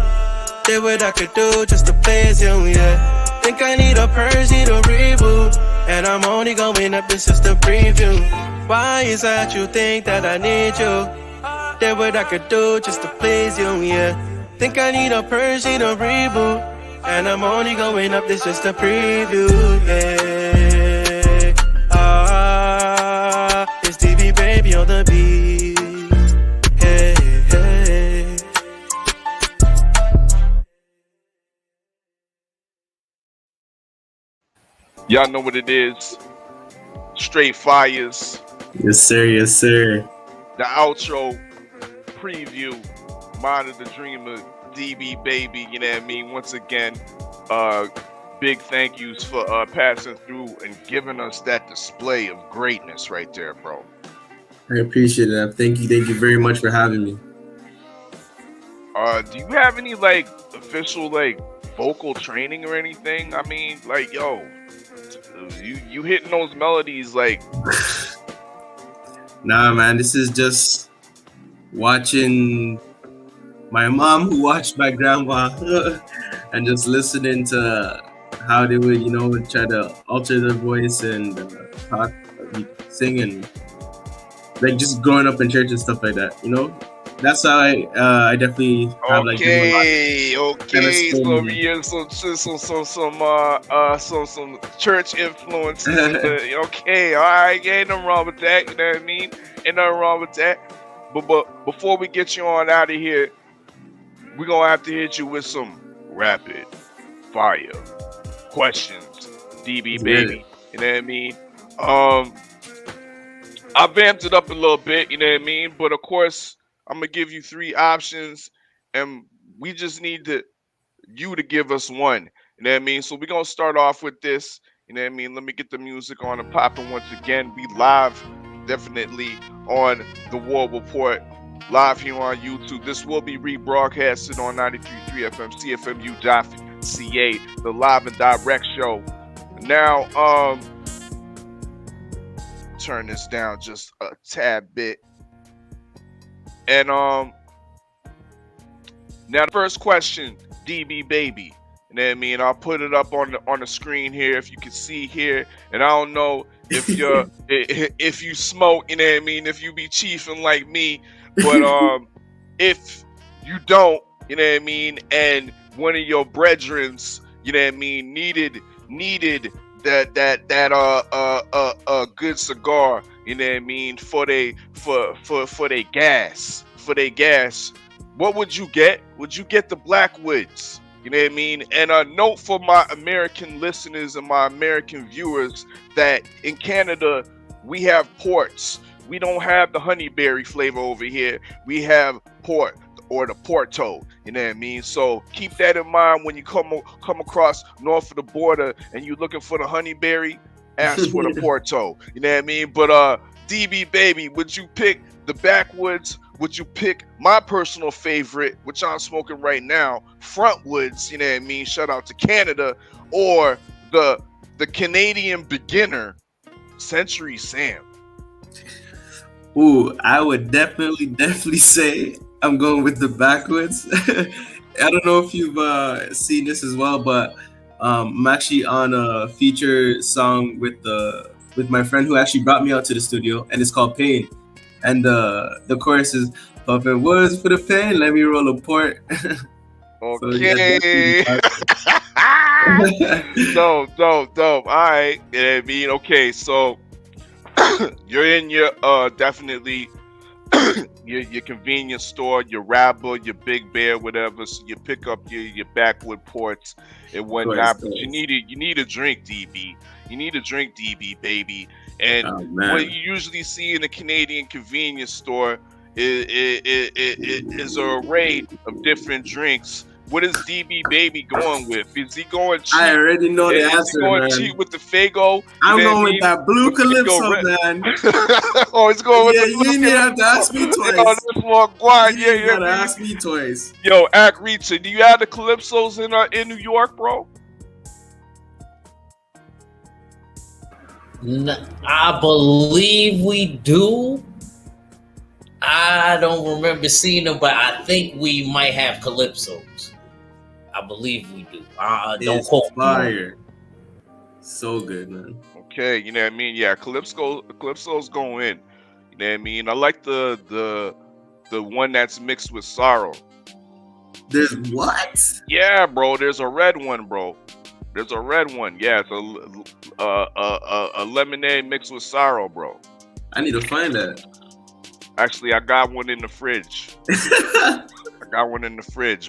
Did what I could do just to please you, yeah. Think I need a purge, need a reboot. And I'm only going up, this is the preview. Why is that you think that I need you? Did what I could do just to please you, yeah. Think I need a purge, need a reboot. And I'm only going up, this just a preview, yeah. It's DB baby on the beat. Hey, hey. Y'all know what it is. Straight fires. Yes, sir. Yes, sir. The outro preview. Mind of the Dreamer, DB baby. You know what I mean? Once again, big thank yous for passing through and giving us that display of greatness right there, bro. I appreciate it. Thank you very much for having me. Do you have any like official like vocal training or anything? I mean, like, yo, you hitting those melodies like Nah, man, this is just watching my mom who watched my grandma and just listening to how they would, you know, try to alter their voice and talk, sing, and like just growing up in church and stuff like that, you know. That's how I definitely have like. Okay. So you're some church influences. Okay, all right, ain't nothing wrong with that. You know what I mean? Ain't nothing wrong with that. But before we get you on out of here, we're gonna have to hit you with some rapid fire questions, DB baby. You know what I mean? I vamped it up a little bit. You know what I mean? But of course, I'm gonna give you 3 options, and we just need you to give us one. You know what I mean? So we're gonna start off with this. You know what I mean? Let me get the music on and popping once again. We live, definitely on the War Report, live here on YouTube. This will be rebroadcasted on 93.3 FM, CFMU.ca, the live and direct show. Now, turn this down just a tad bit. And now the first question, DB baby. You know what I mean? I'll put it up on the screen here if you can see here. And I don't know if you're if you smoke, you know what I mean, if you be chiefing like me, but if you don't, you know what I mean, and one of your brethrens, you know what I mean, needed that good cigar, you know what I mean, for they gas, what would you get? Would you get the Blackwoods? You know what I mean? And a note for my American listeners and my American viewers that in Canada we have ports we don't have the honeyberry flavor over here. We have port or the Porto. You know what I mean? So keep that in mind when you come across north of the border and you're looking for the honeyberry. Ask for the Porto. You know what I mean? But DB baby, would you pick the backwoods? Would you pick my personal favorite, which I'm smoking right now, Frontwoods? You know what I mean? Shout out to Canada, or the Canadian beginner, Century Sam. Ooh, I would definitely say I'm going with the backwoods. I don't know if you've seen this as well, but I'm actually on a feature song with my friend who actually brought me out to the studio, and it's called Pain. And the chorus is puffin' woods for the pain, let me roll a port. Okay. Dope. All right. You know what I mean? Okay, so you're in your definitely your convenience store, your Rabba, your Big Bear, whatever. So you pick up your backwood ports and whatnot. But you need a drink, DB. You need a drink, DB baby. And what you usually see in the Canadian convenience store is an array of different drinks. What is DB baby going with? Is he going cheap? I already know the answer, Is he going cheap with the Fago? I'm going with that blue Calypso, man. Oh, it's going with the blue. You didn't have to ask me twice. Oh, this one, Guan. You gotta ask me twice. Yo, Act Reacher, do you have the Calypsos in New York, bro? I believe we do. I don't remember seeing them, but I think we might have Calypsos. I believe we do. Don't quote fire. So good, man. Okay, you know what I mean? Yeah, Calypso's going in. You know what I mean? I like the one that's mixed with sorrow. There's what? Yeah, bro. There's a red one, bro. There's a red one. Yeah, it's a lemonade mixed with sorrow, bro. I need to find that. Actually, I got one in the fridge.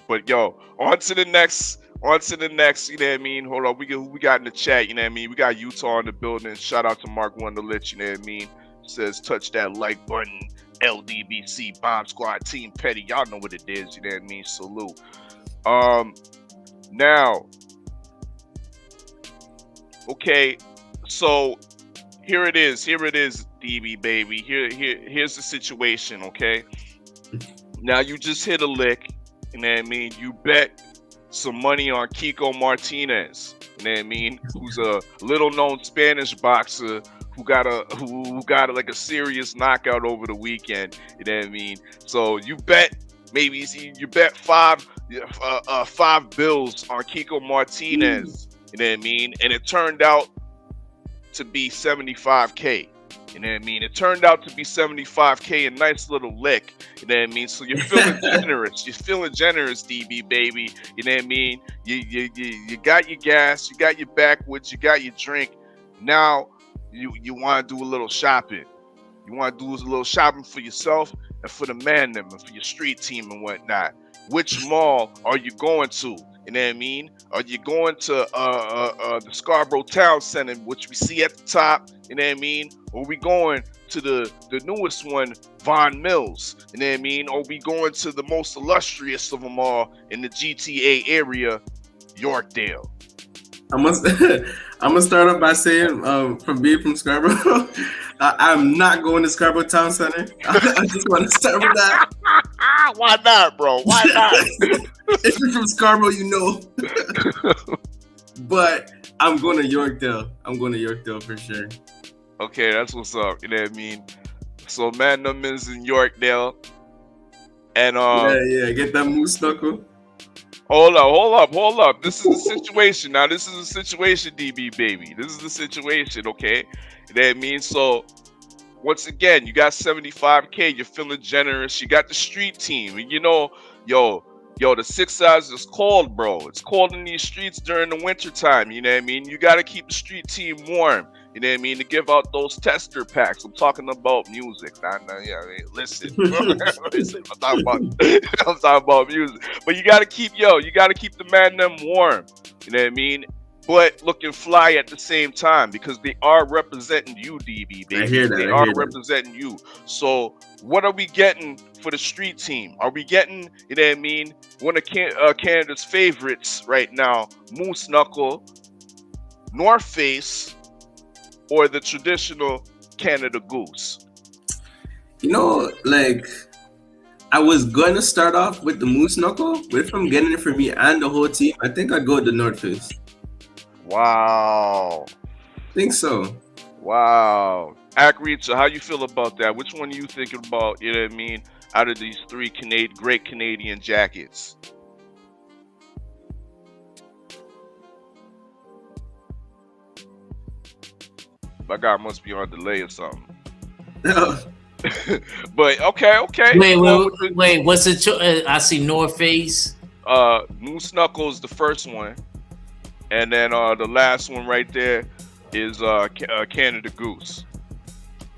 But yo, on to the next. You know what I mean? Hold on, who we got in the chat? You know what I mean? We got Utah in the building. Shout out to Mark Wonderlich. You know what I mean? Says touch that like button. LDBC Bomb Squad Team Petty. Y'all know what it is. You know what I mean? Salute. Now. Okay, so here it is, DB baby. Here's the situation, okay? Now you just hit a lick, you know what I mean? You bet some money on Kiko Martinez, you know what I mean? Who's a little-known Spanish boxer who got like a serious knockout over the weekend, you know what I mean? So you bet five bills on Kiko Martinez. You know what I mean? And it turned out to be 75K. You know what I mean? It turned out to be 75K, a nice little lick. You know what I mean? So you're feeling generous. You're feeling generous, DB baby. You know what I mean? You got your gas, you got your backwoods, you got your drink. Now you want to do a little shopping. You want to do a little shopping for yourself and for the man them and for your street team and whatnot. Which mall are you going to? You know what I mean? Are you going to the Scarborough Town Center, which we see at the top? You know what I mean? Or are we going to the newest one, Von Millz? You know what I mean? Or are we going to the most illustrious of them all in the GTA area, Yorkdale? I'm gonna start off by saying, from being from Scarborough, I'm not going to Scarborough Town Center. I just want to start with that. Why not, bro? Why not? If you're from Scarborough, you know. But I'm going to Yorkdale. I'm going to Yorkdale for sure. Okay, that's what's up. You know what I mean? So, Magnum is in Yorkdale. And yeah, get that moose knuckle. Hold up. This is the situation. Now, this is the situation, DB baby. This is the situation, okay? You know what I mean? So, once again, you got 75K. You're feeling generous. You got the street team. And you know, yo, the 6 size is cold, bro. It's cold in these streets during the winter time. You know what I mean? You got to keep the street team warm. You know what I mean? To give out those tester packs. I'm talking about music. Listen. I'm talking about music. But you gotta keep the man them warm. You know what I mean? but looking fly at the same time because they are representing you, DB baby. I hear that. They I are hear that. representing you. So what are we getting for the street team? Are we getting, you know what I mean, one of Canada's favorites right now, Moose Knuckle, North Face, or the traditional Canada Goose? You know, like, I was going to start off with the Moose Knuckle, but if I'm getting it for me and the whole team, I think I'd go with the North Face. Wow. Think so. Wow. Akreetsa, how you feel about that? Which one are you thinking about, you know what I mean, out of these three great Canadian jackets? My guy must be on delay or something. But okay. Wait. What's it? I see North Face. Moose Knuckles, the first one, and then the last one right there is Canada Goose.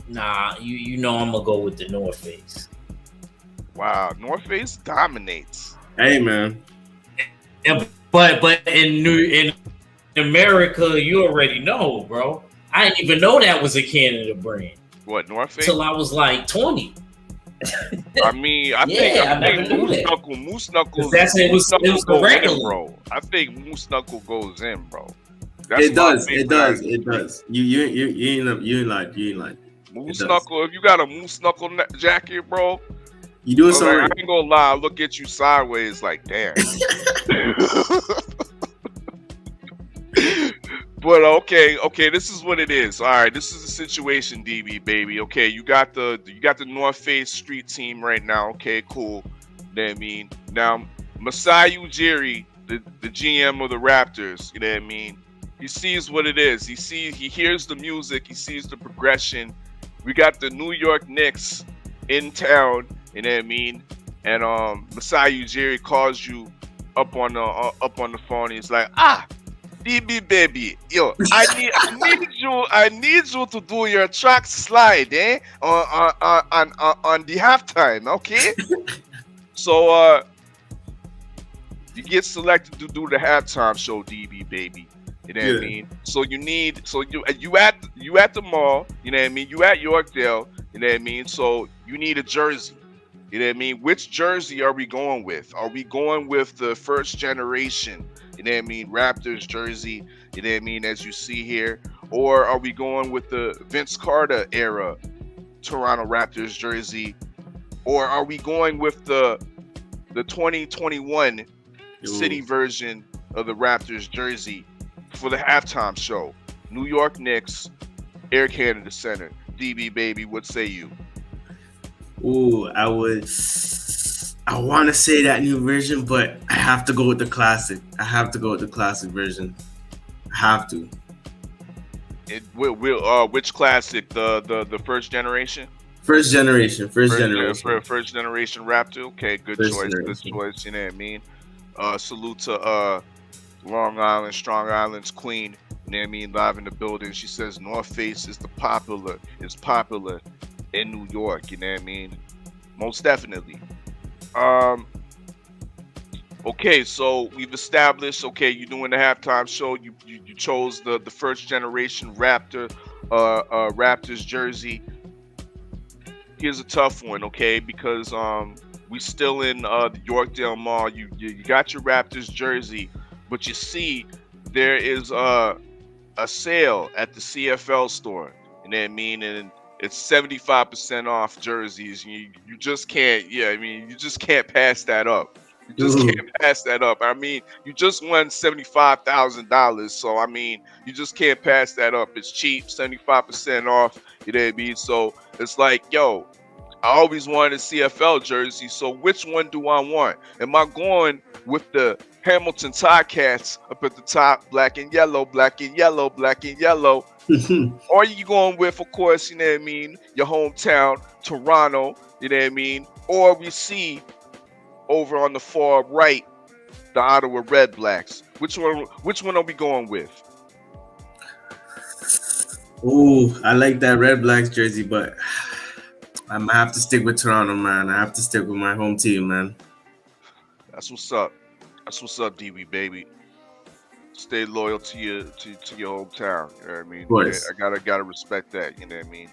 Nah, you know I'm gonna go with the North Face. Wow, North Face dominates. Hey, man. But in America, you already know, bro. I didn't even know that was a Canada brand. What, North Face? Till I was like 20. I mean, I think Moose Knuckles goes in, bro. I think Moose Knuckle goes in, bro. It does. You ain't lying. Moose Knuckle. If you got a Moose Knuckle jacket, bro, you doing something? I ain't gonna lie. I look at you sideways, like, damn. But okay, this is what it is. All right, this is the situation, DB baby. Okay, you got the North Face street team right now. Okay, cool. You know what I mean? Now, Masai Ujiri, the GM of the Raptors, you know what I mean? He sees what it is. He hears the music, he sees the progression. We got the New York Knicks in town, you know what I mean? And Masai Ujiri calls you up on the phone. He's like, DB baby, yo, I need you to do your track slide, on the halftime, okay? So you get selected to do the halftime show, DB baby. You know what I mean? So you at the mall, you know what I mean? You at Yorkdale, you know what I mean? So you need a jersey. You know what I mean? Which jersey are we going with? Are we going with the first generation, you know what I mean, Raptors jersey, you know what I mean, as you see here? Or are we going with the Vince Carter era Toronto Raptors jersey? Or are we going with the 2021 city version of the Raptors jersey for the halftime show? New York Knicks, Air Canada Center. DB baby, what say you? Ooh, I want to say that new version, but I have to go with the classic. I have to go with the classic version. I have to. Which classic? The first generation? First generation Raptor. Okay, good choice. You know what I mean? Salute to Long Island, Strong Island's queen. You know what I mean? Live in the building. She says North Face is popular in New York. You know what I mean? Most definitely. Okay, so we've established. Okay, you're doing the halftime show. You chose the first generation Raptors jersey. Here's a tough one, okay? Because we still in the Yorkdale Mall. You got your Raptors jersey, but you see there is a sale at the CFL store. You know what I mean? And it's 75% off jerseys. You just can't. Yeah, I mean, you just can't pass that up. You just can't pass that up. I mean, you just won $75,000, so I mean, you just can't pass that up. It's cheap, 75% off. You know what I mean? So it's like, yo, I always wanted a CFL jersey. So which one do I want? Am I going with the Hamilton Ticats up at the top, black and yellow, black and yellow, black and yellow? Or are you going with, of course, you know what I mean, your hometown, Toronto, you know what I mean? Or we see over on the far right, the Ottawa Red Blacks. Which one are we going with? Ooh, I like that Red Blacks jersey, but I might have to stick with Toronto, man. I have to stick with my home team, man. That's what's up. That's what's up, DB baby. Stay loyal to your hometown. You know what I mean? Of course. I gotta respect that. You know what I mean?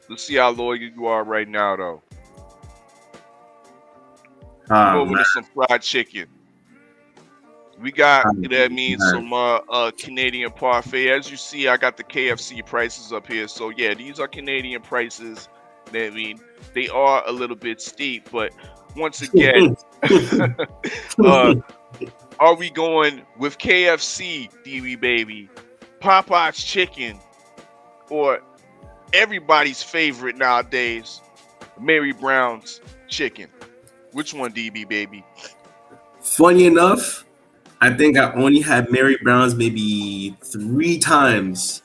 Let's see how loyal you are right now, though. Come over Man. to some fried chicken. We got, you know what I mean, some Canadian parfait. As you see, I got the KFC prices up here. So yeah, these are Canadian prices. You know what I mean? They are a little bit steep, but once again, are we going with KFC, DB baby, Popeye's chicken, or everybody's favorite nowadays, Mary Brown's chicken? Which one, DB baby? Funny enough, I think I only had Mary Brown's maybe 3 times,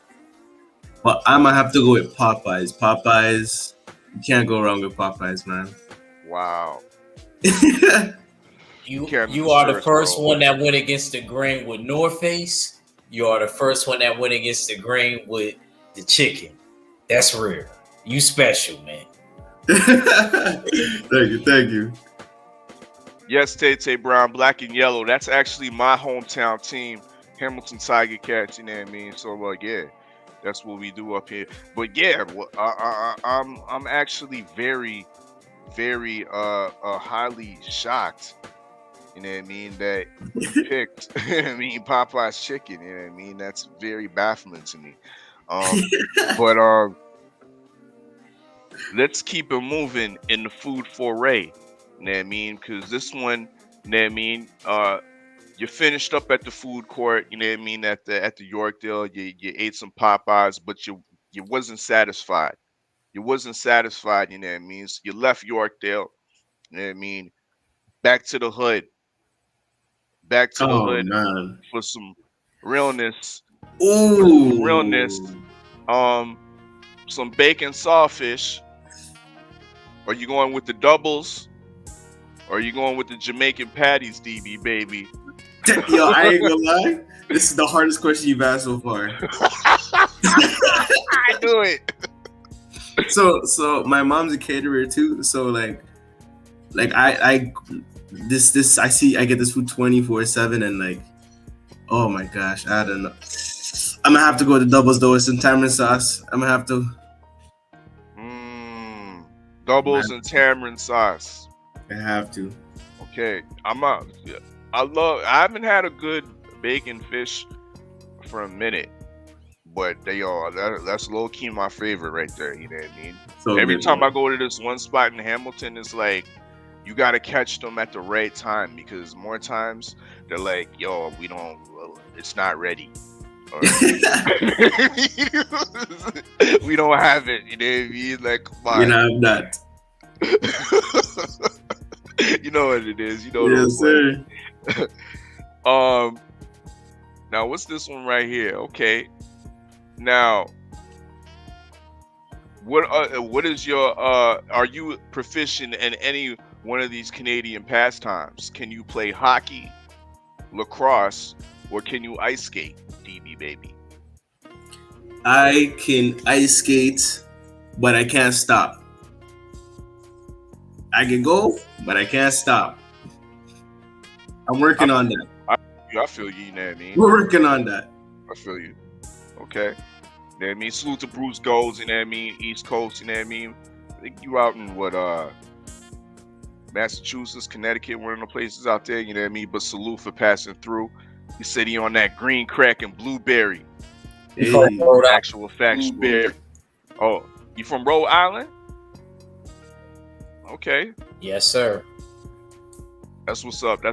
but I'm gonna have to go with Popeyes. Popeyes, you can't go wrong with Popeyes, man. Wow. You are the first one that went against the grain with North Face. You are the first one that went against the grain with the chicken. That's rare. You special, man. Thank you. Yes, Tay Brown, black and yellow. That's actually my hometown team, Hamilton Tiger Cats. You know what I mean? So, yeah, that's what we do up here. But yeah, I'm actually very, very highly shocked. You know what I mean? That you picked, Popeye's chicken. You know what I mean? That's very baffling to me. But let's keep it moving in the food foray. You know what I mean? Because this one, you know what I mean? You finished up at the food court. You know what I mean? At the Yorkdale, you ate some Popeyes, but you wasn't satisfied. You wasn't satisfied. You know what I mean? So you left Yorkdale. You know what I mean? Back to the hood. Back to the hood, man, for some realness. Ooh, some realness. Some bacon sawfish. Are you going with the doubles? Or are you going with the Jamaican patties, DB baby? Yo, I ain't gonna lie. This is the hardest question you've asked so far. I knew it. So my mom's a caterer too. So like I get this food 24/7, and like, oh my gosh, I don't know. I'm gonna have to go with the doubles though. It's some tamarind sauce. I'm gonna have to. Doubles and tamarind sauce. I have to. Okay, I haven't had a good bacon fish for a minute, but that's low key my favorite right there. You know what I mean? So every time I go to this one spot in Hamilton, it's like you gotta catch them at the right time, because more times they're like, "Yo, it's not ready." Or, we don't have it. You know what I mean? Like, come on. We don't have that. You know what it is. You know. Yes, sir. Now what's this one right here? Okay. Now, what is your are you proficient in any one of these Canadian pastimes? Can you play hockey, lacrosse, or can you ice skate, DB baby? I can ice skate, but I can't stop. I can go, but I can't stop. I'm working on that. I feel you, know what I mean? We're working on that. I feel you. Okay. You know what I mean? Salute to Bruce Golds, you know what I mean? East Coast, you know what I mean? I think you out in Massachusetts, Connecticut, one of the places out there, you know what I mean? But salute for passing through. You said he on that green crack and blueberry. Hey. Actual facts, berry. Oh, you from Rhode Island? Okay. Yes, sir. That's what's up.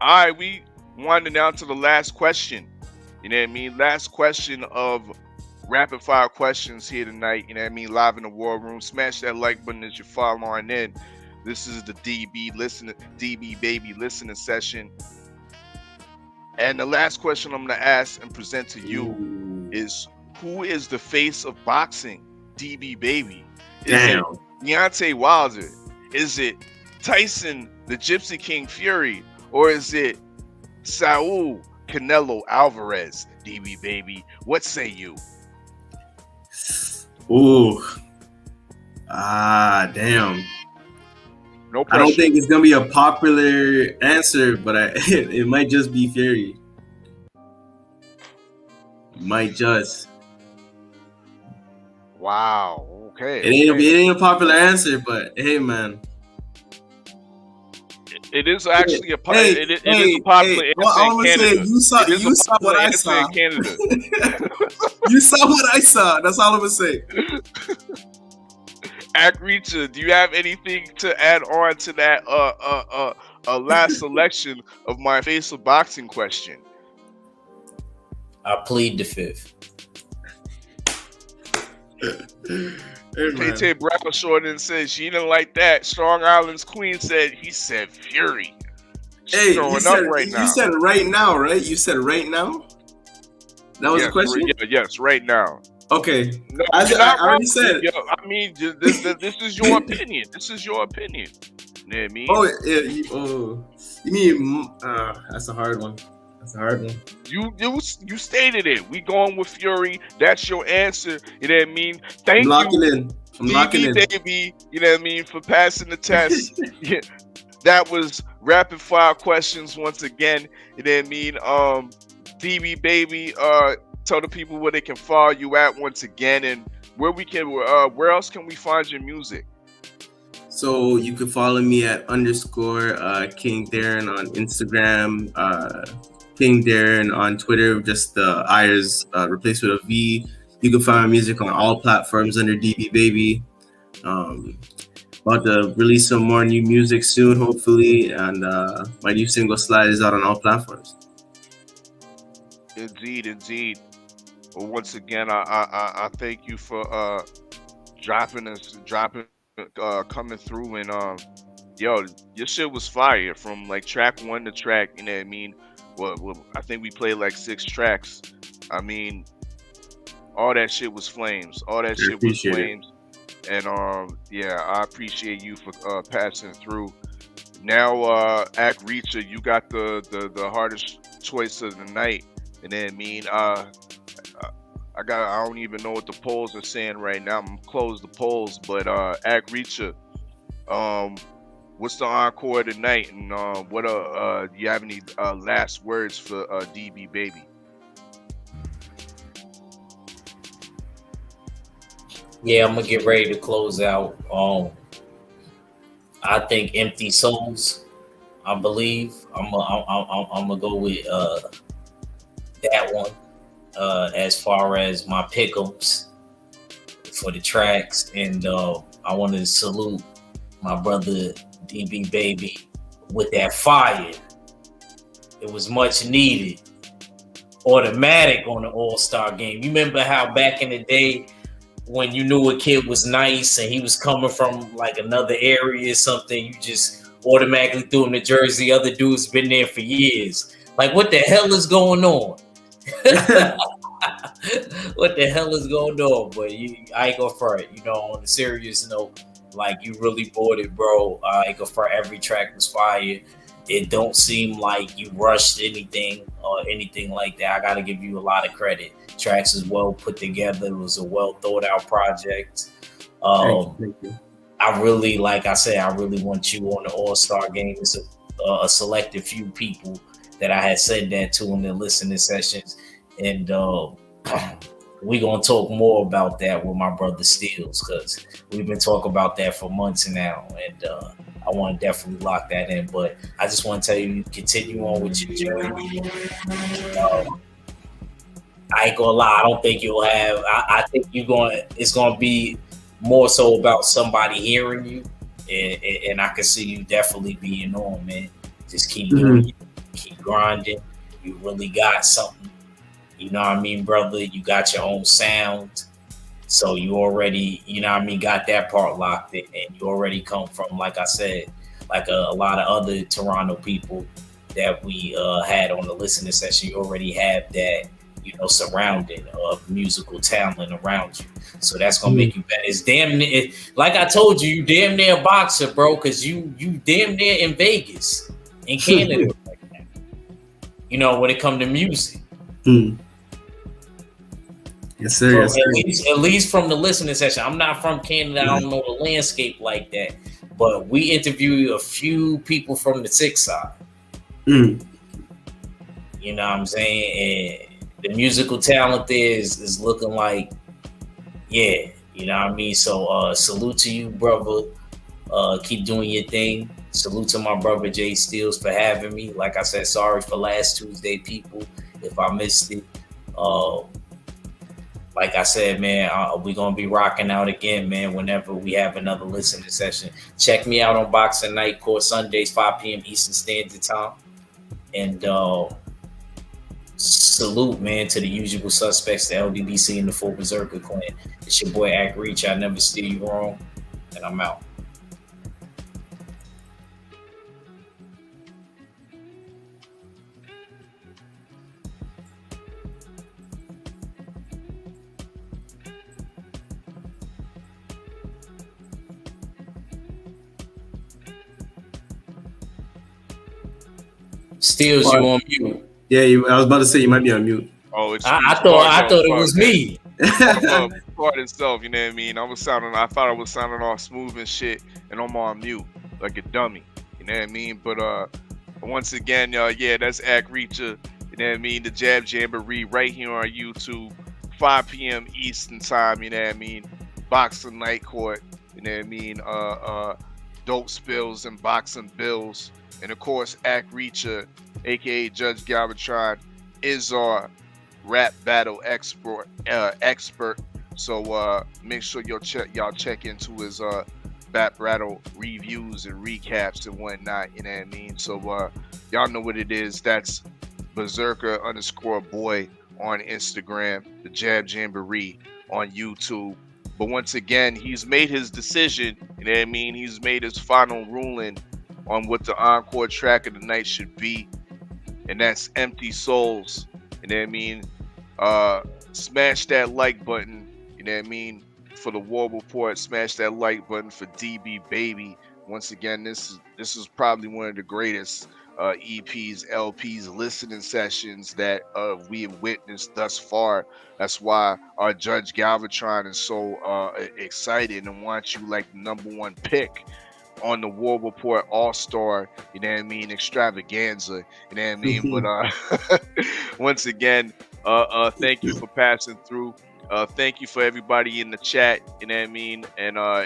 All right, we winding down to the last question. You know what I mean? Last question of rapid fire questions here tonight. You know what I mean? Live in the war room. Smash that like button as you're following in. This is the DB baby listening session. And the last question I'm gonna ask and present to you is, who is the face of boxing, DB baby? Damn. Deontay Wilder? Is it Tyson the Gypsy King Fury? Or is it Saul Canelo Alvarez, DB baby? What say you? Ooh. Damn. No I pressure. don't think it's gonna be a popular answer, but it might just be Fury. Might just. Wow. Okay. It ain't a popular answer, but hey, man. It is actually a popular answer in I'm Canada. say, you saw what I saw. In Canada. You saw what I saw. That's all I'm gonna say. Akricha, do you have anything to add on to that last selection of my face of boxing question? I plead the fifth. Tay Brown Shorten says she didn't like that. Strong Island's Queen said he said Fury. Hey, you said right now, right? You said right now? That was the question? Yes, right now. Okay. No, I already said. Yo, I mean, this is your opinion. This is your opinion. You know what I mean? Oh, yeah. You mean, that's a hard one. That's a hard one. You stated it. We going with Fury. That's your answer. You know what I mean? Thank you. I'm locking in. Baby, you know what I mean, for passing the test. Yeah, that was rapid fire questions once again. You know what I mean? DB baby, tell the people where they can follow you at once again, and where else can we find your music? So you can follow me at _ King Darren on Instagram, King Darren on Twitter, just the I is replaced with a V. You can find my music on all platforms under DB Baby. About to release some more new music soon, hopefully, and my new single Slide is out on all platforms. Indeed. Well, once again, I thank you for coming through, and yo, your shit was fire from like track 1 to track, you know what I mean? Well, I think we played like 6 tracks. I mean, all that shit was flames. And yeah, I appreciate you for passing through. Now, Akricha, you got the hardest choice of the night. And then, I mean, I don't even know what the polls are saying right now. I'm gonna close the polls, but Akricha, what's the encore tonight? And what do you have any last words for DB Baby? Yeah, I'm gonna get ready to close out. I think Empty Souls. I believe I'm gonna go with that one. As far as my pick'ems for the tracks, and I wanted to salute my brother DB Baby with that fire. It was much needed. Automatic on the All-Star game. You remember how back in the day when you knew a kid was nice and he was coming from like another area or something, you just automatically threw him to Jersey. Other dudes been there for years. Like, what the hell is going on? What the hell is going on? But I ain't gonna front. You know, on a serious note, like, you really bought it, bro. I ain't gonna front. Every track was fire. It don't seem like you rushed anything or anything like that. I gotta give you a lot of credit. Tracks is well put together. It was a well thought out project. Thank you. I really, like I said, I really want you on the All-Star game. It's a selected few people that I had said that to in the listening sessions. And we're going to talk more about that with my brother Steels, because we've been talking about that for months now. And I want to definitely lock that in. But I just want to tell you, continue on with your journey. I ain't going to lie. I don't think you'll have, I think it's going to be more so about somebody hearing you. And I can see you definitely being on, man. Just keep doing it. Keep grinding. You really got something. You know what I mean, brother? You got your own sound. So you already, you know what I mean, got that part locked in. And you already come from, like I said, like a lot of other Toronto people that we had on the listening session. You already have that, you know, surrounding of musical talent around you. So that's going to make you better. It's damn near, like I told you, you damn near a boxer, bro, because you damn near in Vegas, in Canada. You know, when it comes to music. Yes, sir. So at least from the listening session. I'm not from Canada. I don't know the landscape like that. But we interviewed a few people from the 6 side. Mm. You know what I'm saying? And the musical talent there is looking like, yeah, you know what I mean? So salute to you, brother. Keep doing your thing. Salute to my brother Jay Steels for having me. Like I said, sorry for last Tuesday, people, if I missed it. Like I said, man, we're going to be rocking out again, man, whenever we have another listening session. Check me out on Boxing Night Court, Sundays, 5 p.m. Eastern Standard Time. And salute, man, to the usual suspects, the LDBC and the Full Berserker clan. It's your boy, Act Reach. I never steer you wrong. And I'm out. Steals, you on mute. Yeah, I was about to say you might be on mute. Oh, it's I thought it was me. Part itself, you know what I mean? I thought I was sounding all smooth and shit, and I'm on mute like a dummy. You know what I mean? But once again, y'all, yeah, that's Act Reacher. You know what I mean? The Jab Jamboree right here on YouTube, 5 p.m. Eastern Time. You know what I mean? Boxing Night Court. You know what I mean? Dope Spills and Boxing Bills. And of course, Act Reacher, aka Judge Galvatron, is our rap battle expert. So make sure y'all check into his rap battle reviews and recaps and whatnot. You know what I mean? So y'all know what it is. That's Berserker_boy on Instagram, the Jab Jamboree on YouTube. But once again, he's made his decision. You know what I mean? He's made his final ruling on what the encore track of the night should be, and that's Empty Souls. You know what I mean? Smash that like button, you know what I mean, for the War Report. Smash that like button for DB Baby. Once again, this is probably one of the greatest EPs, LPs, listening sessions that we have witnessed thus far. That's why our Judge Galvatron is so excited and wants you like the #1 pick on the War Report All-Star, you know what I mean, extravaganza, you know what I mean? But once again, thank you for passing through. Thank you for everybody in the chat, you know what I mean, and all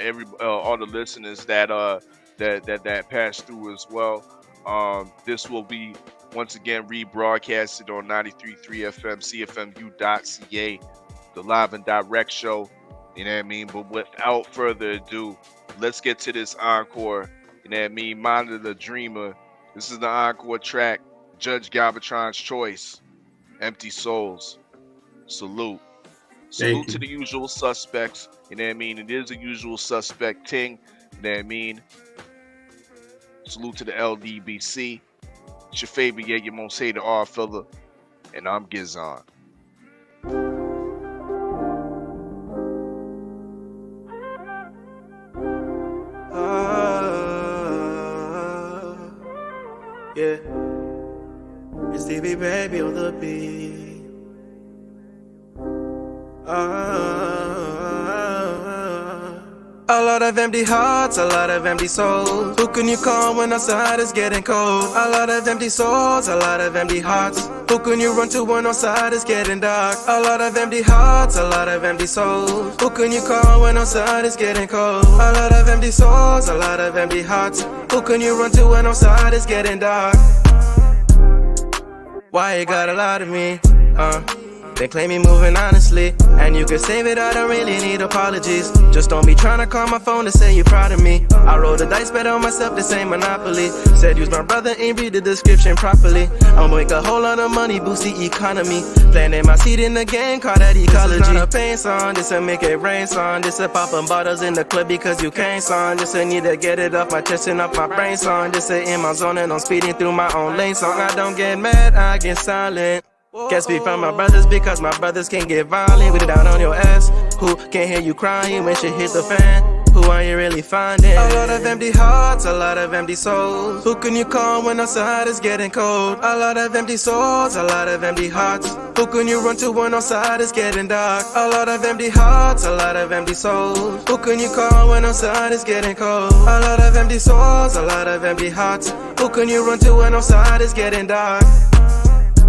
the listeners that passed through as well. This will be once again rebroadcasted on 93.3 FM, CFMU.ca, the live and direct show, you know what I mean? But without further ado, let's get to this encore. You know what I mean? Monitor the Dreamer. This is the encore track. Judge Galvatron's choice. Empty Souls. Salute. Salute to the usual suspects. You know what I mean? It is a usual suspect ting. You know what I mean? Salute to the LDBC. It's your favorite, yeah, your most hated Oddfella. And I'm Gizon. Yeah, it's DB Baby on the beat. A lot of empty hearts, a lot of empty souls. Who can you call when outside is getting cold? A lot of empty souls, a lot of empty hearts. Who can you run to when outside is getting dark? A lot of empty hearts, a lot of empty souls. Who can you call when outside is getting cold? A lot of empty souls, a lot of empty hearts. Who can you run to when outside is getting dark? Why you gotta lie to me? They claim me moving honestly, and you can save it, I don't really need apologies. Just don't be trying to call my phone to say you're proud of me. I roll the dice, bet on myself, this ain't Monopoly. Said use my brother, ain't read the description properly. I'ma make a whole lot of money, boost the economy. Planting my seed in the game, call that ecology. This is not a pain song, this a make it rain song. This a poppin' bottles in the club because you came song. This a need to get it off my chest and off my brain song. This a in my zone and I'm speeding through my own lane song. I don't get mad, I get silent. Can't speak from my brothers because my brothers can't get violent. With it down on your ass, who can't hear you crying when shit hit the fan? Who are you really finding? A lot of empty hearts, a lot of empty souls. Who can you call when outside is getting cold? A lot of empty souls, a lot of empty hearts. Who can you run to when outside is getting dark? A lot of empty hearts, a lot of empty souls. Who can you call when outside is getting cold? A lot of empty souls, a lot of empty hearts. Who can you run to when outside is getting dark?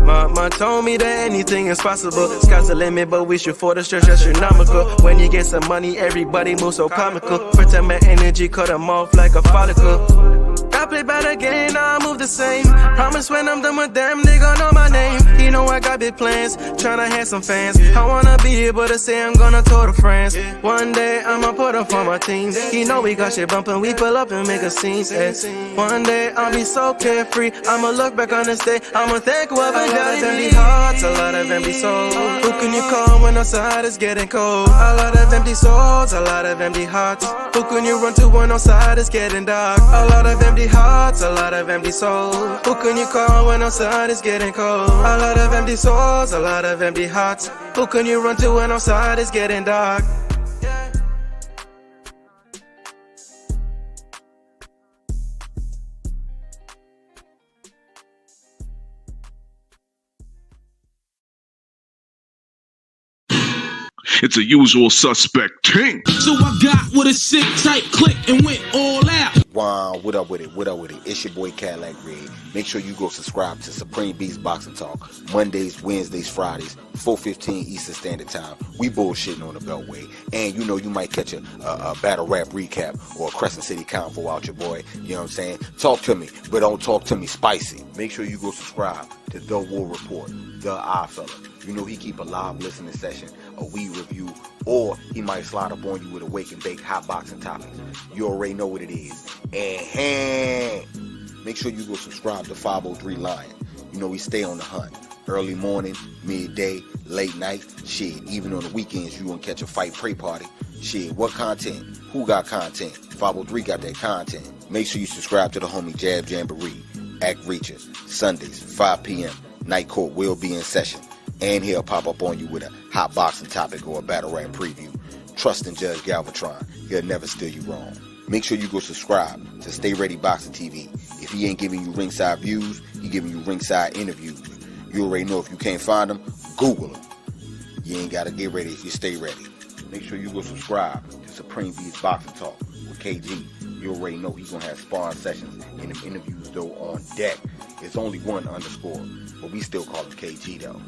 Mama told me that anything is possible. Sky's the limit, but we should for the stretch astronomical. When you get some money, everybody moves so comical. Protect my energy, cut them off like a follicle. I play by the game, now I move the same. Promise when I'm done with them, they gon' know my name. You know I got big plans, tryna have some fans. I wanna be able to say I'm gonna tour to France. One day I'ma put up for my team. You know we got shit bumpin', we pull up and make a scene. One day I'll be so carefree, I'ma look back on this day, I'ma thank whoever got me. A lot of empty hearts, a lot of empty souls. Who can you call when outside is getting cold? A lot of empty souls, a lot of empty hearts. Who can you run to when outside is getting dark? A lot of empty hearts, a lot of empty souls. Who can you call when outside is getting cold? A lot of empty souls, a lot of empty hearts. Who can you run to when outside is getting dark? It's a usual suspect ting. So I got with a sick tight click and went all out. Wow, what up with it? What up with it? It's your boy Cadillac Red. Make sure you go subscribe to Supreme Beast Boxing Talk. Mondays, Wednesdays, Fridays, 4:15 Eastern Standard Time. We bullshitting on the Beltway. And you know you might catch a battle rap recap or a Crescent City Convo out your boy. You know what I'm saying? Talk to me, but don't talk to me spicy. Make sure you go subscribe to The War Report, The Oddfella. You know he keep a live listening session, a weed review, or he might slide up on you with a wake and bake hot boxing topics. You already know what it is. And make sure you go subscribe to 503 Lion. You know we stay on the hunt. Early morning, midday, late night, shit. Even on the weekends, you gonna catch a fight pray party. Shit, what content? Who got content? 503 got that content. Make sure you subscribe to the homie Jab Jamboree, Act Reacher, Sundays, 5 p.m. Night Court will be in session. And he'll pop up on you with a hot boxing topic or a battle rap preview. Trust in Judge Galvatron. He'll never steer you wrong. Make sure you go subscribe to Stay Ready Boxing TV. If he ain't giving you ringside views, he giving you ringside interviews. You already know if you can't find them, Google them. You ain't got to get ready if you stay ready. Make sure you go subscribe to Supreme Beast Boxing Talk with KG. You already know he's going to have sparring sessions and them interviews though on deck. It's only one underscore, but we still call him KG though.